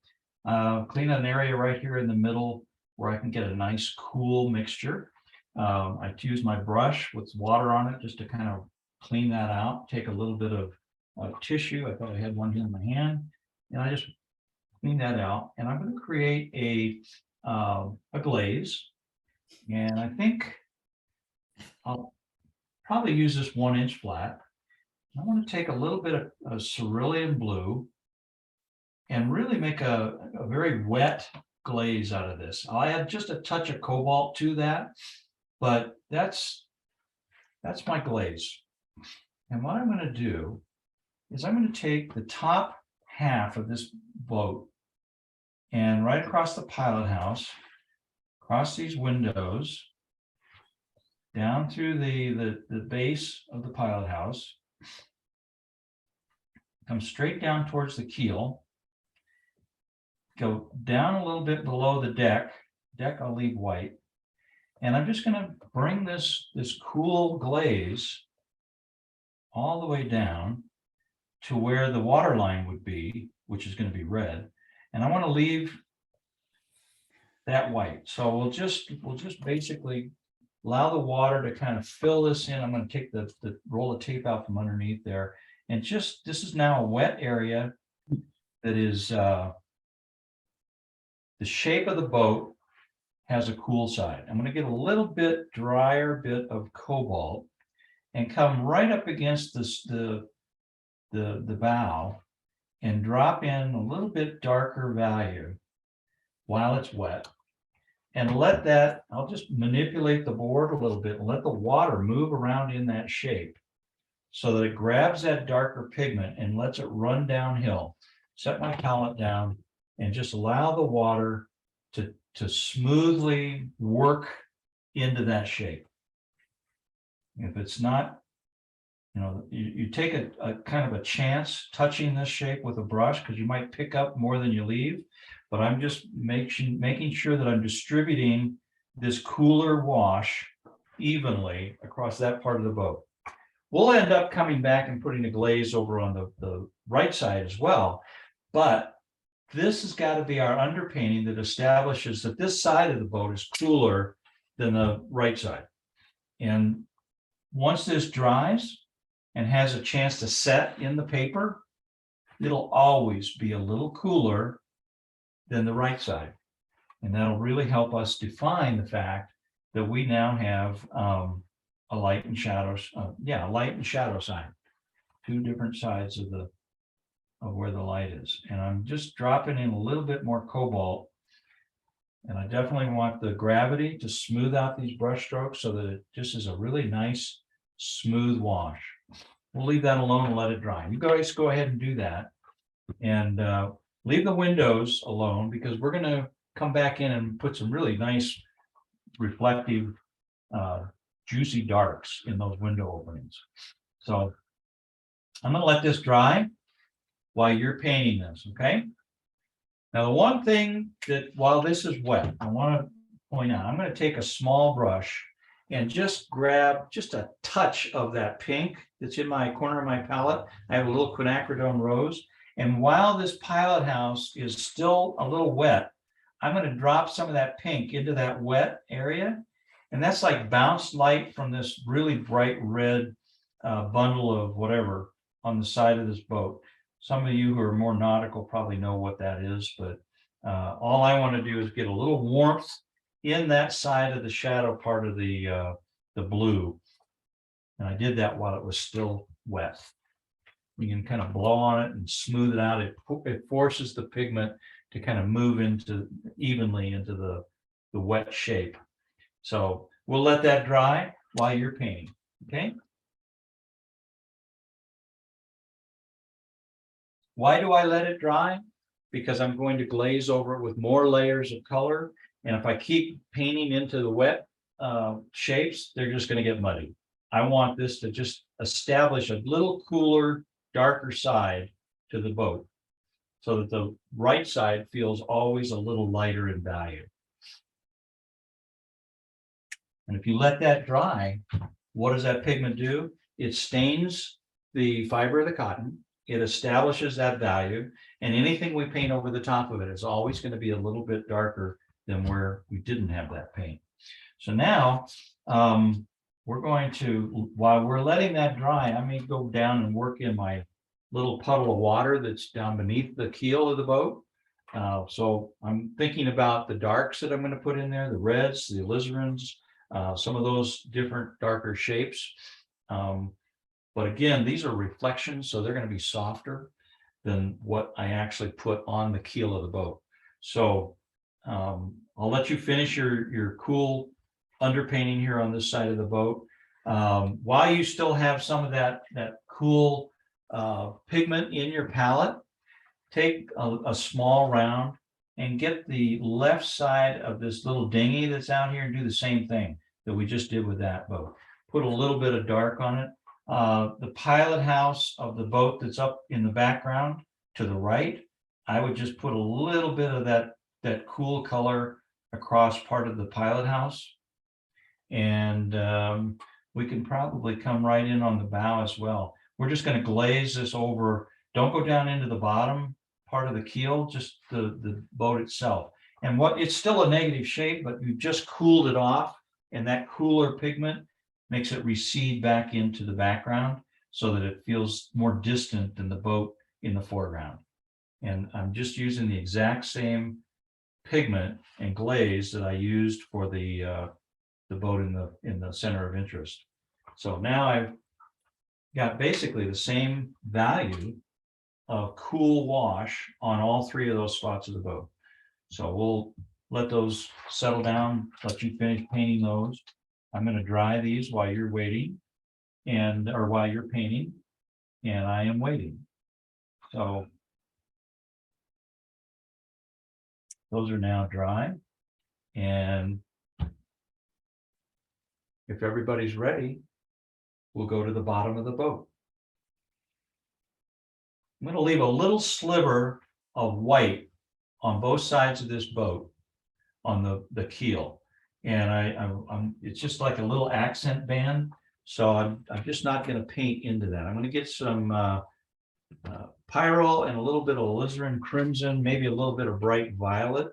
clean an area right here in the middle where I can get a nice cool mixture. I use my brush with water on it just to kind of clean that out. Take a little bit of tissue. I thought I had one here in my hand, and I just clean that out. And I'm going to create a glaze. And I think I'll probably use this 1-inch flat. I want to take a little bit of cerulean blue and really make a very wet glaze out of this. I'll add just a touch of cobalt to that, but that's my glaze. And what I'm going to do is I'm going to take the top half of this boat and right across the pilot house, across these windows, down through the base of the pilot house, come straight down towards the keel, go down a little bit below the deck. Deck I'll leave white. And I'm just going to bring this cool glaze all the way down to where the water line would be, which is going to be red. And I want to leave that white. So we'll just basically allow the water to kind of fill this in. I'm going to take the roll of tape out from underneath there. And just, this is now a wet area that is, the shape of the boat has a cool side. I'm going to get a little bit drier bit of cobalt and come right up against this, the bow and drop in a little bit darker value while it's wet. And let that, I'll just manipulate the board a little bit and let the water move around in that shape so that it grabs that darker pigment and lets it run downhill. Set my palette down and just allow the water to smoothly work into that shape. If it's not, you know, you take a kind of a chance touching this shape with a brush because you might pick up more than you leave, but I'm just making sure that I'm distributing this cooler wash evenly across that part of the boat. We'll end up coming back and putting a glaze over on the right side as well, but this has got to be our underpainting that establishes that this side of the boat is cooler than the right side. And once this dries and has a chance to set in the paper, it'll always be a little cooler than the right side. And that'll really help us define the fact that we now have a light and shadows, a light and shadow side, two different sides of where the light is. And I'm just dropping in a little bit more cobalt. And I definitely want the gravity to smooth out these brush strokes so that it just is a really nice, smooth wash. We'll leave that alone and let it dry. You guys go ahead and do that. And leave the windows alone because we're going to come back in and put some really nice, reflective, juicy darks in those window openings. So I'm going to let this dry while you're painting this, okay? Now, the one thing that while this is wet, I want to point out, I'm going to take a small brush and just grab just a touch of that pink that's in my corner of my palette. I have a little quinacridone rose. And while this pilot house is still a little wet, I'm going to drop some of that pink into that wet area. And that's like bounced light from this really bright red bundle of whatever on the side of this boat. Some of you who are more nautical probably know what that is, but all I want to do is get a little warmth in that side of the shadow part of the blue. And I did that while it was still wet. You can kind of blow on it and smooth it out. It forces the pigment to kind of move evenly into the wet shape. So we'll let that dry while you're painting, okay? Why do I let it dry? Because I'm going to glaze over it with more layers of color. And if I keep painting into the wet shapes, they're just going to get muddy. I want this to just establish a little cooler, darker side to the boat so that the right side feels always a little lighter in value. And if you let that dry, what does that pigment do? It stains the fiber of the cotton. It establishes that value, and anything we paint over the top of it is always going to be a little bit darker than where we didn't have that paint. So now we're going to, while we're letting that dry, I may go down and work in my little puddle of water that's down beneath the keel of the boat. So I'm thinking about the darks that I'm going to put in there, the reds, the alizarans, some of those different darker shapes. But again, these are reflections, so they're going to be softer than what I actually put on the keel of the boat. So I'll let you finish your cool underpainting here on this side of the boat. While you still have some of that cool pigment in your palette, take a small round and get the left side of this little dinghy that's out here and do the same thing that we just did with that boat. Put a little bit of dark on it. The pilot house of the boat that's up in the background to the right, I would just put a little bit of that cool color across part of the pilot house. And we can probably come right in on the bow as well. We're just going to glaze this over. Don't go down into the bottom part of the keel, just the boat itself. And what it's still a negative shape, but you've just cooled it off, and that cooler pigment makes it recede back into the background so that it feels more distant than the boat in the foreground. And I'm just using the exact same pigment and glaze that I used for the boat in the center of interest. So now I've got basically the same value of cool wash on all three of those spots of the boat. So we'll let those settle down, let you finish painting those. I'm going to dry these while you're waiting, or while you're painting, and I am waiting. So those are now dry, and if everybody's ready, we'll go to the bottom of the boat. I'm going to leave a little sliver of white on both sides of this boat on the keel. And I'm it's just like a little accent band. So I'm just not going to paint into that. I'm going to get some Pyro and a little bit of alizarin crimson, maybe a little bit of bright violet,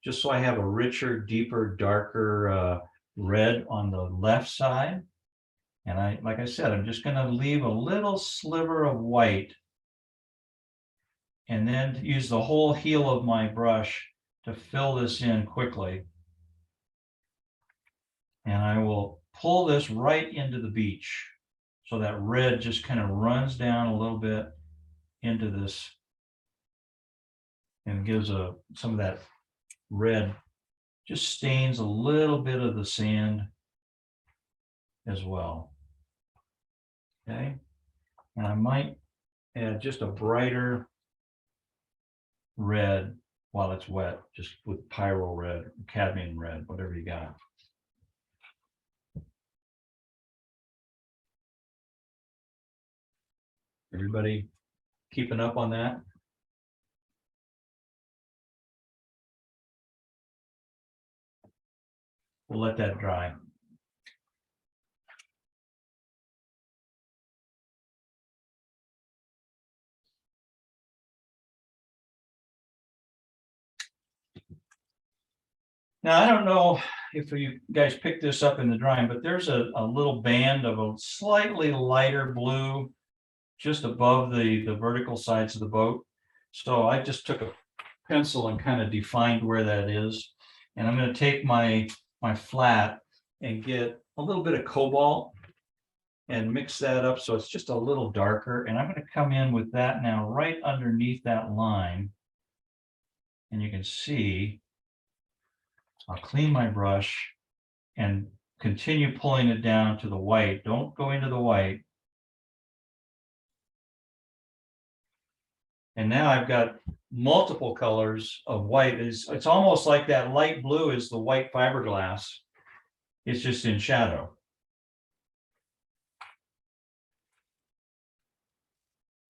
just so I have a richer, deeper, darker red on the left side. And like I said, I'm just going to leave a little sliver of white and then use the whole heel of my brush to fill this in quickly. And I will pull this right into the beach. So that red just kind of runs down a little bit into this and gives some of that red, just stains a little bit of the sand as well. Okay. And I might add just a brighter red while it's wet, just with pyro red, cadmium red, whatever you got. Everybody keeping up on that? We'll let that dry. Now, I don't know if you guys picked this up in the drawing, but there's a little band of a slightly lighter blue just above the vertical sides of the boat. So I just took a pencil and kind of defined where that is. And I'm going to take my flat and get a little bit of cobalt and mix that up so it's just a little darker. And I'm going to come in with that now right underneath that line. And you can see, I'll clean my brush and continue pulling it down to the white. Don't go into the white. And now I've got multiple colors of white. It's almost like that light blue is the white fiberglass. It's just in shadow.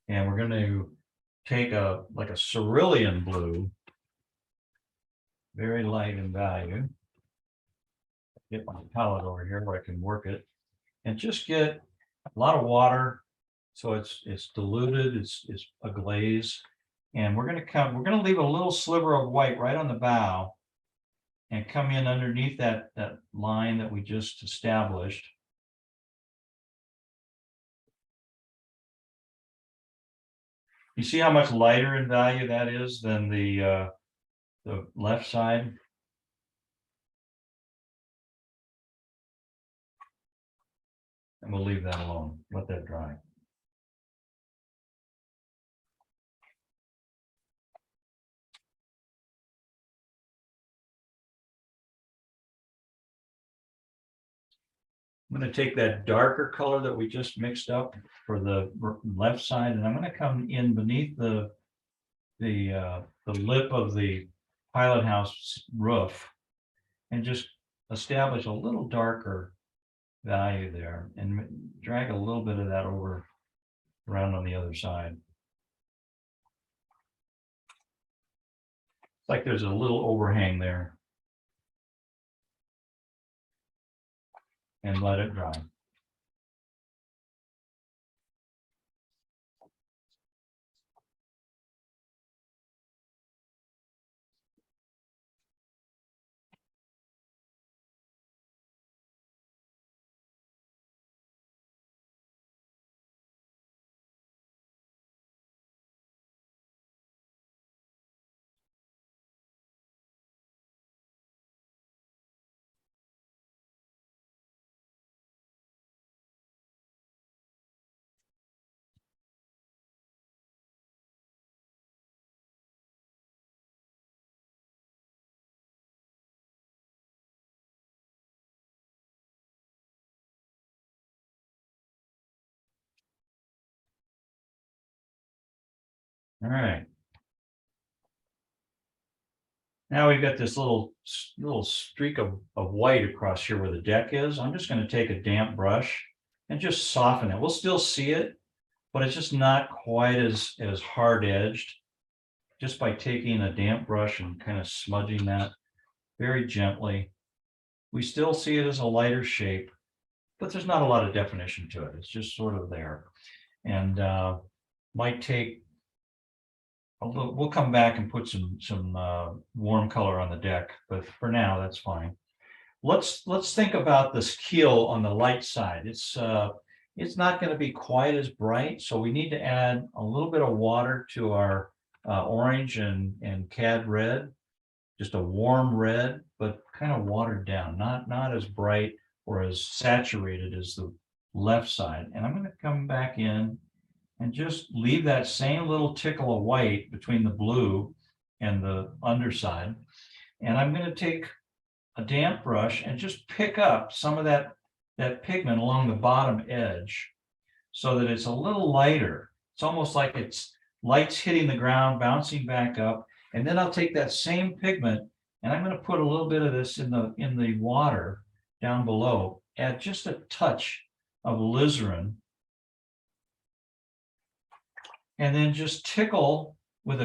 And we're going to take like a cerulean blue, very light in value. Get my palette over here where I can work it, and just get a lot of water, so it's diluted. It's a glaze, and we're going to leave a little sliver of white right on the bow, and come in underneath that line that we just established. You see how much lighter in value that is than the left side? And we'll leave that alone, let that dry. I'm going to take that darker color that we just mixed up for the left side, and I'm going to come in beneath the lip of the pilot house roof and just establish a little darker value there and drag a little bit of that over around on the other side. It's like there's a little overhang there. And let it dry. All right. Now we've got this little streak of white across here where the deck is. I'm just going to take a damp brush and just soften it. We'll still see it, but it's just not quite as hard edged. Just by taking a damp brush and kind of smudging that very gently. We still see it as a lighter shape, but there's not a lot of definition to it. It's just sort of there. And might take a little, we'll come back and put some warm color on the deck, but for now, that's fine. Let's think about this keel on the light side. It's not going to be quite as bright, so we need to add a little bit of water to our orange and cad red, just a warm red, but kind of watered down, not as bright or as saturated as the left side. And I'm going to come back in and just leave that same little tickle of white between the blue and the underside. And I'm going to take a damp brush and just pick up some of that pigment along the bottom edge so that it's a little lighter. It's almost like it's light's hitting the ground, bouncing back up. And then I'll take that same pigment and I'm going to put a little bit of this in the water down below, add just a touch of alizarin, and then just tickle with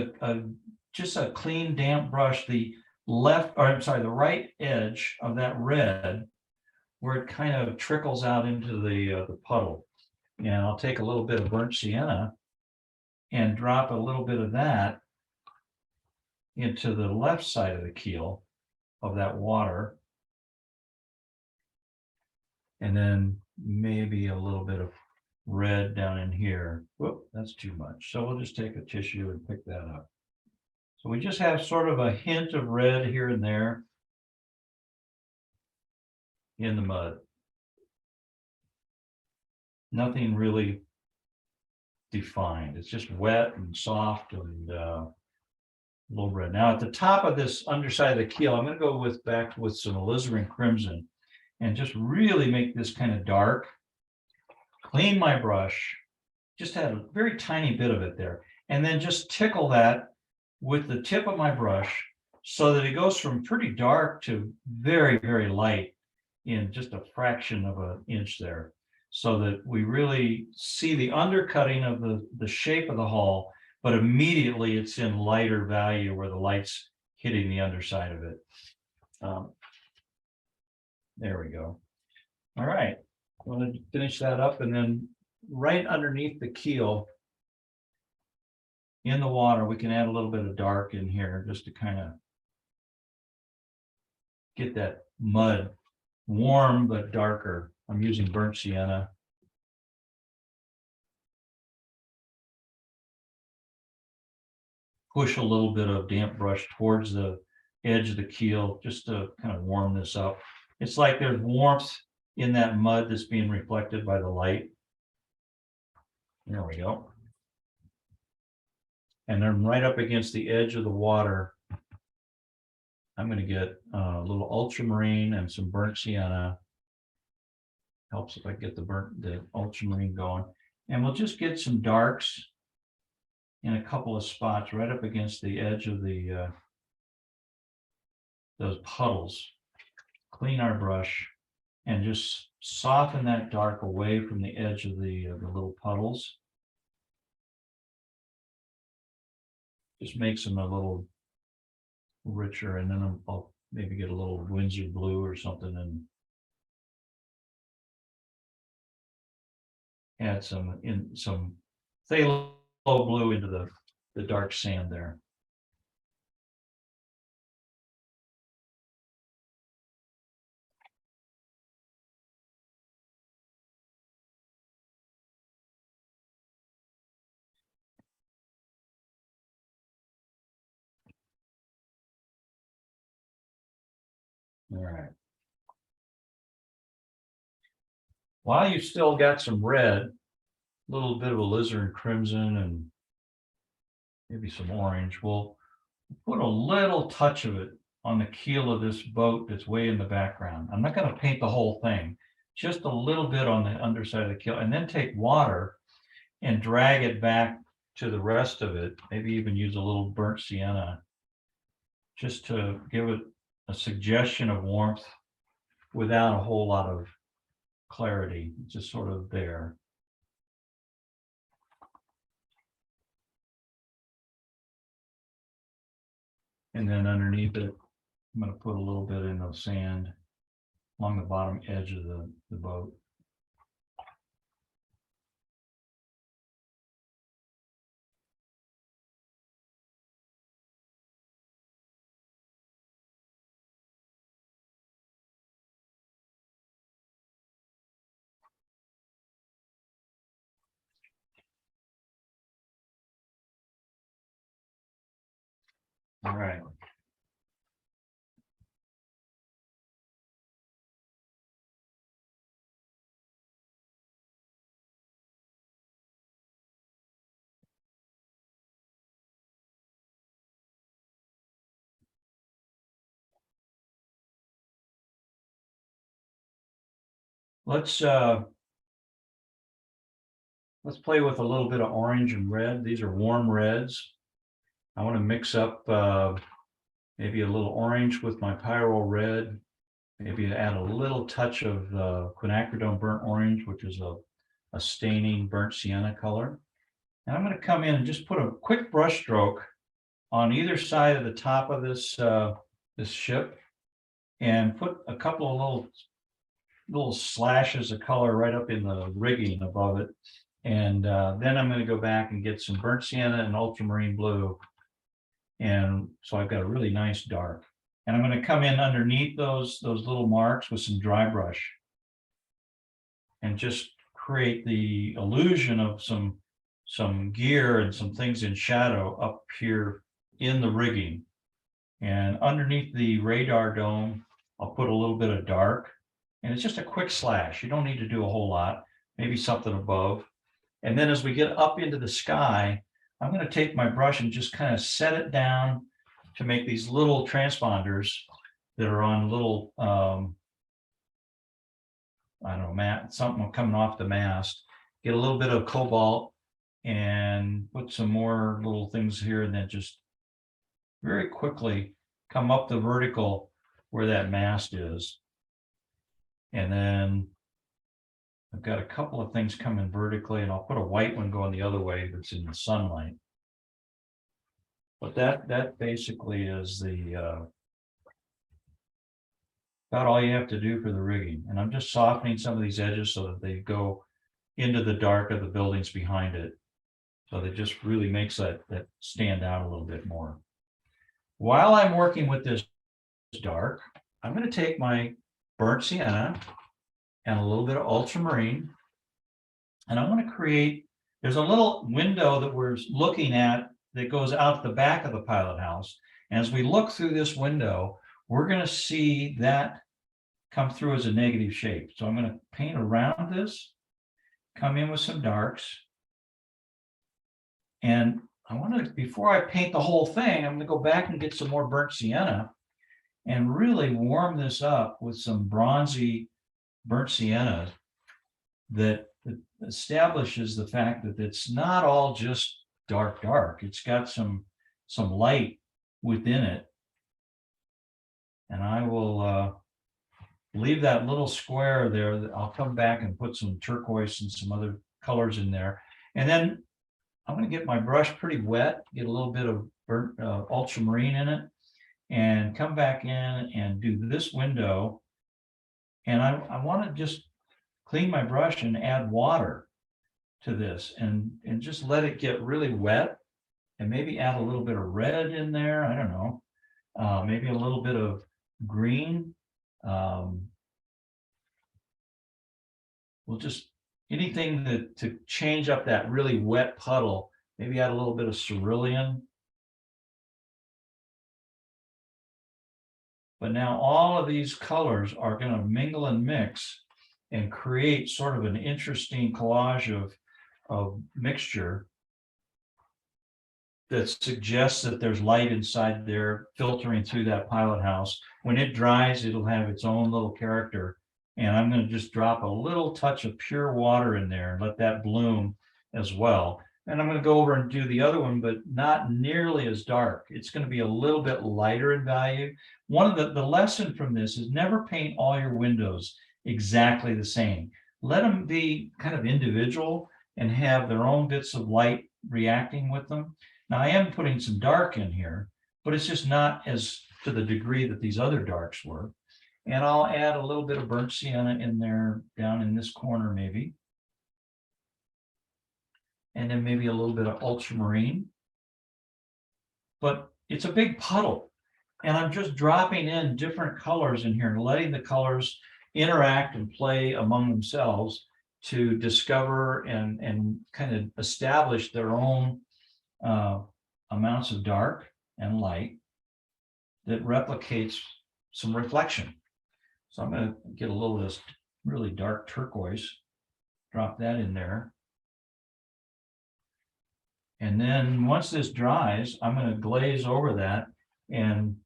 just a clean damp brush the right edge of that red where it kind of trickles out into the puddle. And I'll take a little bit of burnt sienna and drop a little bit of that into the left side of the keel of that water. And then maybe a little bit of red down in here. Whoop, that's too much. So we'll just take a tissue and pick that up. So we just have sort of a hint of red here and there in the mud. Nothing really defined. It's just wet and soft and a little red. Now at the top of this underside of the keel, I'm going to go back with some alizarin crimson and just really make this kind of dark. Clean my brush, just had a very tiny bit of it there, and then just tickle that with the tip of my brush so that it goes from pretty dark to very, very light in just a fraction of an inch there, so that we really see the undercutting of the shape of the hull, but immediately it's in lighter value where the light's hitting the underside of it. There we go. All right. I'm going to finish that up, and then right underneath the keel in the water, we can add a little bit of dark in here just to kind of get that mud warm but darker. I'm using burnt sienna. Push a little bit of damp brush towards the edge of the keel just to kind of warm this up. It's like there's warmth in that mud that's being reflected by the light. There we go. And then right up against the edge of the water, I'm going to get a little ultramarine and some burnt sienna. Helps if I get the ultramarine going. And we'll just get some darks in a couple of spots right up against the edge of the those puddles. Clean our brush and just soften that dark away from the edge of the little puddles. Just makes them a little richer, and then I'll maybe get a little Windsor blue or something and add some phthalo blue into the dark sand there. All right. While you still got some red, a little bit of alizarin crimson and maybe some orange, we'll put a little touch of it on the keel of this boat that's way in the background. I'm not going to paint the whole thing, just a little bit on the underside of the keel, and then take water and drag it back to the rest of it. Maybe even use a little burnt sienna just to give it a suggestion of warmth without a whole lot of clarity, just sort of there. And then underneath it, I'm going to put a little bit in the sand along the bottom edge of the boat. All right. Let's play with a little bit of orange and red. These are warm reds. I want to mix up maybe a little orange with my pyro red. Maybe add a little touch of quinacridone burnt orange, which is a staining burnt sienna color. And I'm going to come in and just put a quick brush stroke on either side of the top of this this ship, and put a couple of little slashes of color right up in the rigging above it. And then I'm going to go back and get some burnt sienna and ultramarine blue. And so I've got a really nice dark. And I'm going to come in underneath those little marks with some dry brush and just create the illusion of some gear and some things in shadow up here in the rigging. And underneath the radar dome, I'll put a little bit of dark, and it's just a quick slash. You don't need to do a whole lot, maybe something above. And then as we get up into the sky, I'm going to take my brush and just kind of set it down to make these little transponders that are on little, I don't know, something coming off the mast. Get a little bit of cobalt and put some more little things here, and then just very quickly come up the vertical where that mast is. And then I've got a couple of things coming vertically, and I'll put a white one going the other way that's in the sunlight. But that basically is the about all you have to do for the rigging. And I'm just softening some of these edges so that they go into the dark of the buildings behind it. So that just really makes that stand out a little bit more. While I'm working with this dark, I'm going to take my burnt sienna and a little bit of ultramarine, and I want to create, there's a little window that we're looking at that goes out the back of the pilot house. And as we look through this window, we're going to see that come through as a negative shape. So I'm going to paint around this, come in with some darks. And I want to, before I paint the whole thing, I'm going to go back and get some more burnt sienna and really warm this up with some bronzy burnt sienna that establishes the fact that it's not all just dark. It's got some light within it. And I will leave that little square there. I'll come back and put some turquoise and some other colors in there. And then I'm going to get my brush pretty wet, get a little bit of burnt ultramarine in it, and come back in and do this window. And I want to just clean my brush and add water to this and just let it get really wet, and maybe add a little bit of red in there. I don't know, maybe a little bit of green. We'll just, anything to change up that really wet puddle, maybe add a little bit of cerulean. But now all of these colors are going to mingle and mix and create sort of an interesting collage of mixture that suggests that there's light inside there filtering through that pilot house. When it dries, it'll have its own little character. And I'm going to just drop a little touch of pure water in there and let that bloom as well. And I'm going to go over and do the other one, but not nearly as dark. It's going to be a little bit lighter in value. One of the lesson from this is never paint all your windows exactly the same. Let them be kind of individual and have their own bits of light reacting with them. Now I am putting some dark in here, but it's just not as to the degree that these other darks were. And I'll add a little bit of burnt sienna in there down in this corner maybe. And then maybe a little bit of ultramarine. But it's a big puddle. And I'm just dropping in different colors in here and letting the colors interact and play among themselves to discover and kind of establish their own amounts of dark and light that replicates some reflection. So I'm going to get a little of this really dark turquoise, drop that in there. And then once this dries, I'm going to glaze over that, and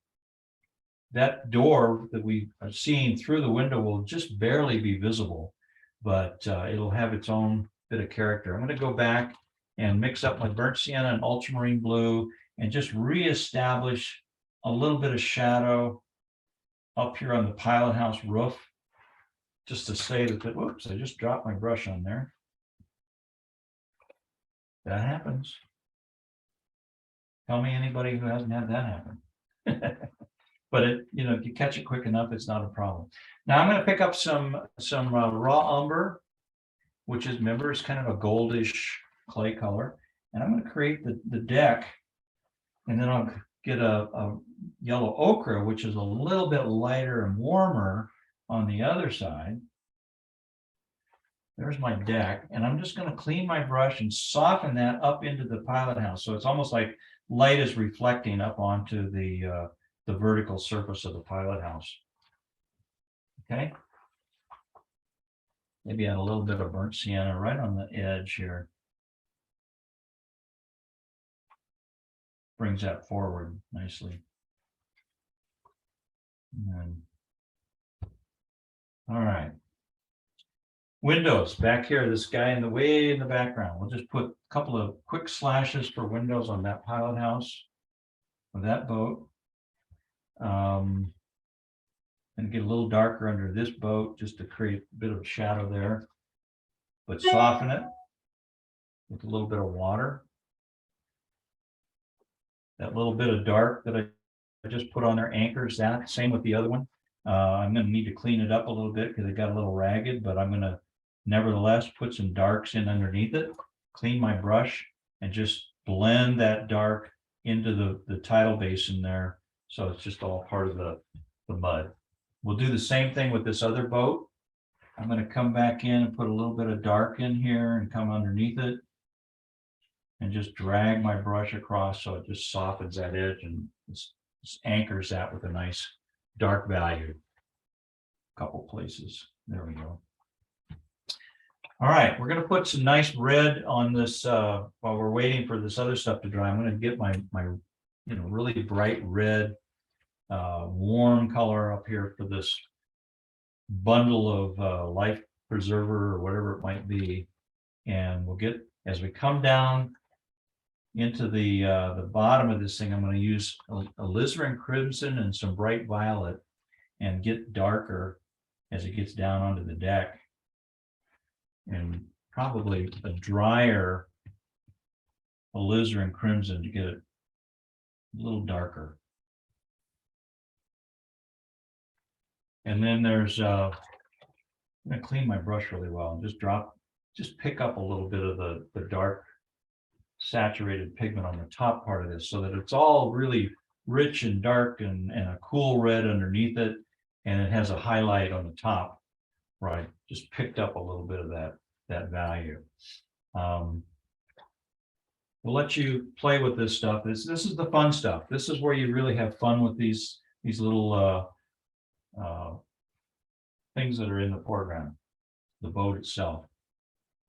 that door that we are seeing through the window will just barely be visible, but it'll have its own bit of character. I'm going to go back and mix up my burnt sienna and ultramarine blue and just reestablish a little bit of shadow up here on the pilot house roof, just to say that, whoops, I just dropped my brush on there. That happens. Tell me anybody who hasn't had that happen. But it, if you catch it quick enough, it's not a problem. Now I'm going to pick up some raw umber, which is, remember, it's kind of a goldish clay color. And I'm going to create the deck, and then I'll get a yellow ochre, which is a little bit lighter and warmer on the other side. There's my deck, and I'm just going to clean my brush and soften that up into the pilot house. So it's almost like light is reflecting up onto the vertical surface of the pilot house. Okay. Maybe add a little bit of burnt sienna right on the edge here. Brings that forward nicely. And then, all right. Windows back here, this guy in the way in the background. We'll just put a couple of quick slashes for windows on that pilot house of that boat. And get a little darker under this boat just to create a bit of shadow there, but soften it with a little bit of water. That little bit of dark that I just put on there anchors that. Same with the other one. I'm going to need to clean it up a little bit because it got a little ragged, but I'm going to nevertheless put some darks in underneath it, clean my brush, and just blend that dark into the tidal basin there. So it's just all part of the mud. We'll do the same thing with this other boat. I'm going to come back in and put a little bit of dark in here and come underneath it and just drag my brush across so it just softens that edge and just anchors that with a nice dark value. couple places. There we go. All right, we're going to put some nice red on this while we're waiting for this other stuff to dry. I'm going to get my really bright red, warm color up here for this bundle of life preserver or whatever it might be. And we'll get, as we come down into the bottom of this thing, I'm going to use a alizarin crimson and some bright violet and get darker as it gets down onto the deck, and probably a drier alizarin crimson to get it a little darker. And then there's I'm going to clean my brush really well and just pick up a little bit of the dark saturated pigment on the top part of this, so that it's all really rich and dark and a cool red underneath it, and it has a highlight on the top, right? Just picked up a little bit of that value. We'll let you play with this stuff. This is the fun stuff. This is where you really have fun with these little things that are in the foreground, the boat itself.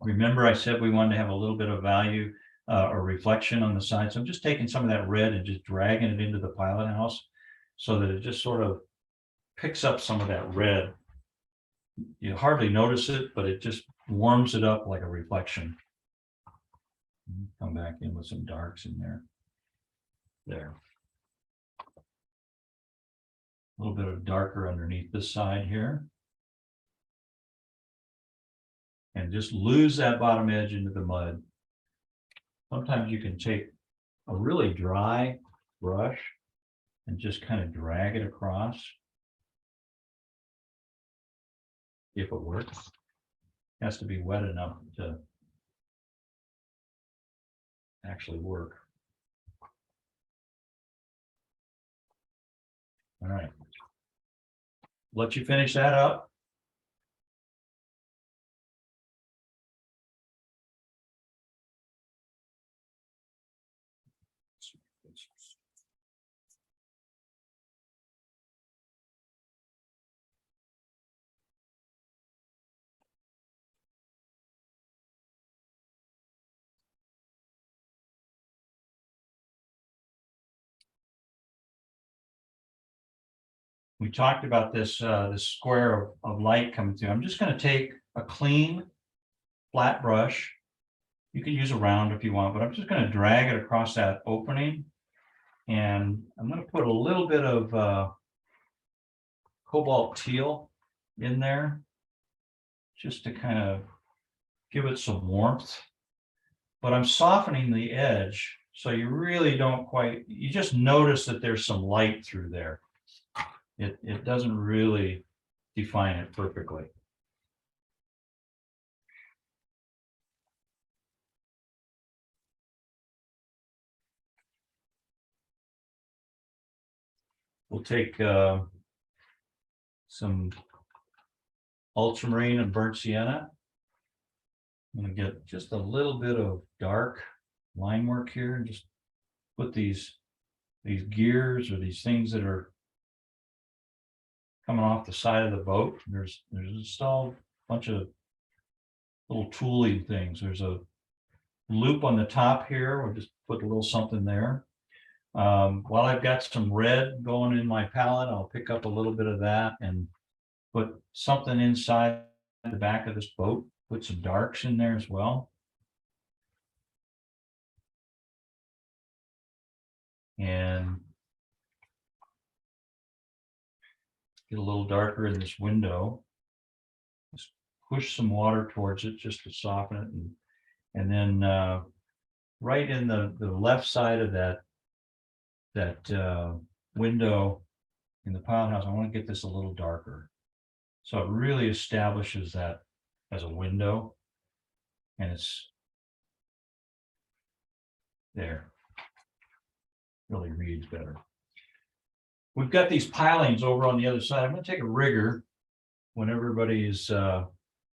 Remember, I said we wanted to have a little bit of value or reflection on the side. So I'm just taking some of that red and just dragging it into the pilot house so that it just sort of picks up some of that red. You hardly notice it, but it just warms it up like a reflection. Come back in with some darks in there. There. A little bit of darker underneath this side here. And just lose that bottom edge into the mud. Sometimes you can take a really dry brush and just kind of drag it across. If it works, it has to be wet enough to actually work. All right. Let you finish that up. We talked about this square of light coming through. I'm just going to take a clean flat brush. You can use a round if you want, but I'm just going to drag it across that opening. And I'm going to put a little bit of cobalt teal in there just to kind of give it some warmth. But I'm softening the edge so you really don't quite, you just notice that there's some light through there. It doesn't really define it perfectly. We'll take some ultramarine and burnt sienna. I'm going to get just a little bit of dark line work here and just put these gears or these things that are coming off the side of the boat. There's just all a bunch of little tooling things. There's a loop on the top here. We'll just put a little something there. While I've got some red going in my palette, I'll pick up a little bit of that and put something inside the back of this boat. Put some darks in there as well. And get a little darker in this window. Just push some water towards it just to soften it. And then right in the left side of that window in the pilot house, I want to get this a little darker. So it really establishes that as a window, and it's there. Really reads better. We've got these pilings over on the other side. I'm going to take a rigger when everybody's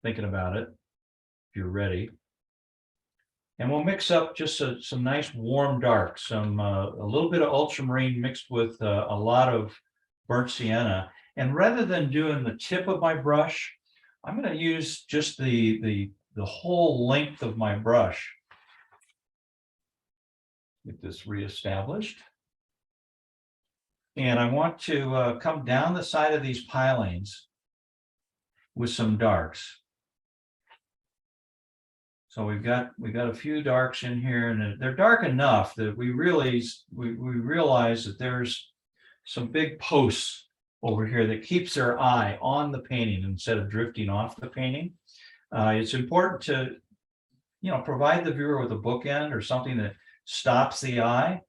thinking about it, if you're ready. And we'll mix up just some nice warm darks, a little bit of ultramarine mixed with a lot of burnt sienna. And rather than doing the tip of my brush, I'm going to use just the whole length of my brush. Get this reestablished. And I want to come down the side of these pilings with some darks. So we've got a few darks in here, and they're dark enough that we realize that there's some big posts over here that keeps their eye on the painting instead of drifting off the painting. It's important to, provide the viewer with a bookend or something that stops the eye.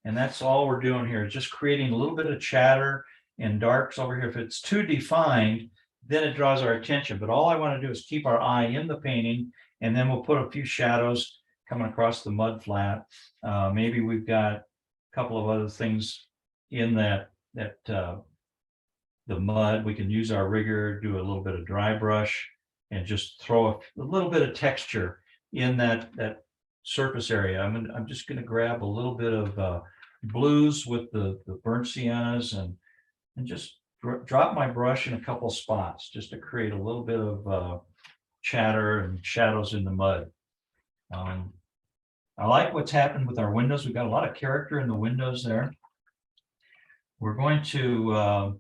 And that's all we're doing here, is just creating a little bit of chatter and darks over here. If it's too defined, then it draws our attention. But all I want to do is keep our eye in the painting, and then we'll put a few shadows coming across the mud flat. Maybe we've got a couple of other things in the mud. We can use our rigger, do a little bit of dry brush, and just throw a little bit of texture in that surface area. I'm just going to grab a little bit of blues with the burnt siennas and just drop my brush in a couple spots just to create a little bit of chatter and shadows in the mud. I like what's happened with our windows. We've got a lot of character in the windows there. We're going to,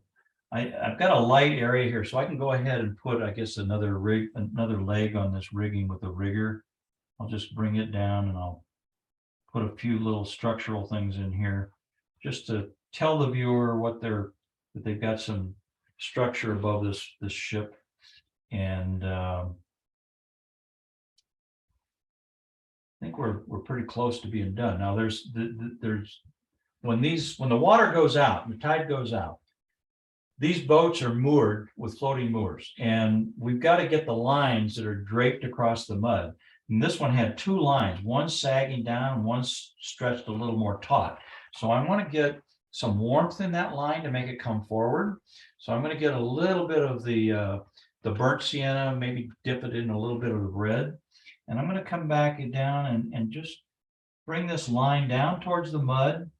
I've got a light area here, so I can go ahead and put, I guess, another leg on this rigging with a rigger. I'll just bring it down, and I'll put a few little structural things in here just to tell the viewer that they've got some structure above this ship. And I think we're pretty close to being done. Now when the water goes out, the tide goes out, these boats are moored with floating moors, and we've got to get the lines that are draped across the mud. And this one had two lines, one sagging down, one stretched a little more taut. So I want to get some warmth in that line to make it come forward. So I'm going to get a little bit of the burnt sienna, maybe dip it in a little bit of the red. And I'm going to come back down and just bring this line down towards the mud.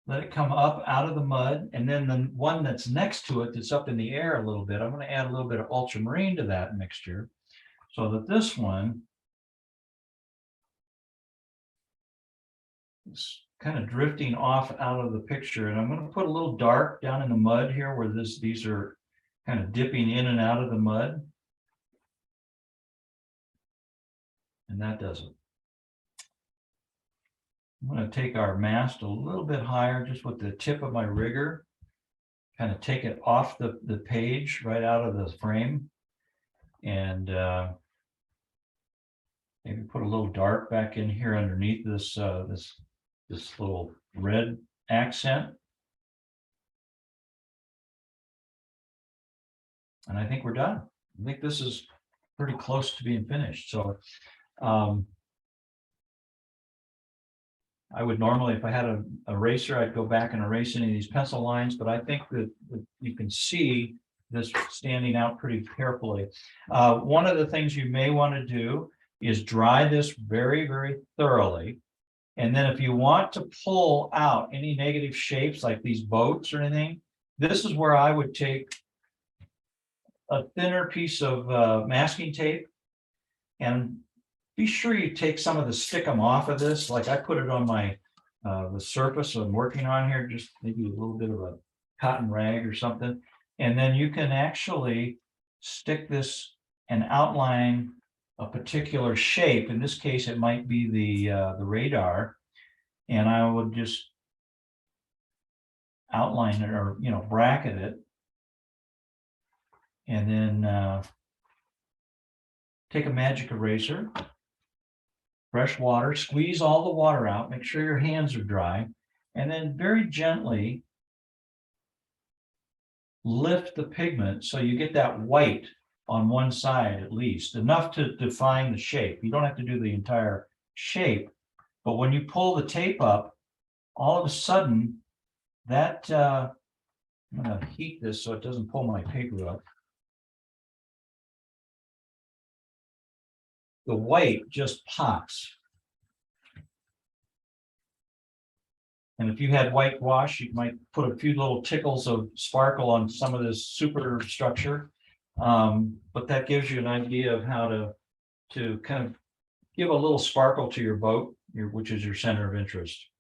Let it come up out of the mud. And then the one that's next to it, that's up in the air a little bit, I'm going to add a little bit of ultramarine to that mixture, so that this one is kind of drifting off out of the picture. And I'm going to put a little dark down in the mud here where these are kind of dipping in and out of the mud. And that does it. I'm going to take our mast a little bit higher, just with the tip of my rigger, kind of take it off the page, right out of the frame, and maybe put a little dark back in here underneath this this little red accent. And I think we're done. I think this is pretty close to being finished. So I would normally, if I had a eraser, I'd go back and erase any of these pencil lines, but I think that you can see this standing out pretty carefully. One of the things you may want to do is dry this very, very thoroughly. And then if you want to pull out any negative shapes like these boats or anything, this is where I would take a thinner piece of masking tape, and be sure you take some of the stickum off of this. Like I put it on my the surface I'm working on here, just maybe a little bit of a cotton rag or something. And then you can actually stick this and outline a particular shape. In this case, it might be the radar. And I would just outline it, or bracket it. And then take a magic eraser, fresh water, squeeze all the water out, make sure your hands are dry, and then very gently lift the pigment so you get that white on one side at least, enough to define the shape. You don't have to do the entire shape, but when you pull the tape up, all of a sudden that, I'm going to heat this so it doesn't pull my paper up. The white just pops. And if you had whitewash, you might put a few little tickles of sparkle on some of this superstructure. But that gives you an idea of how to kind of give a little sparkle to your boat, which is your center of interest.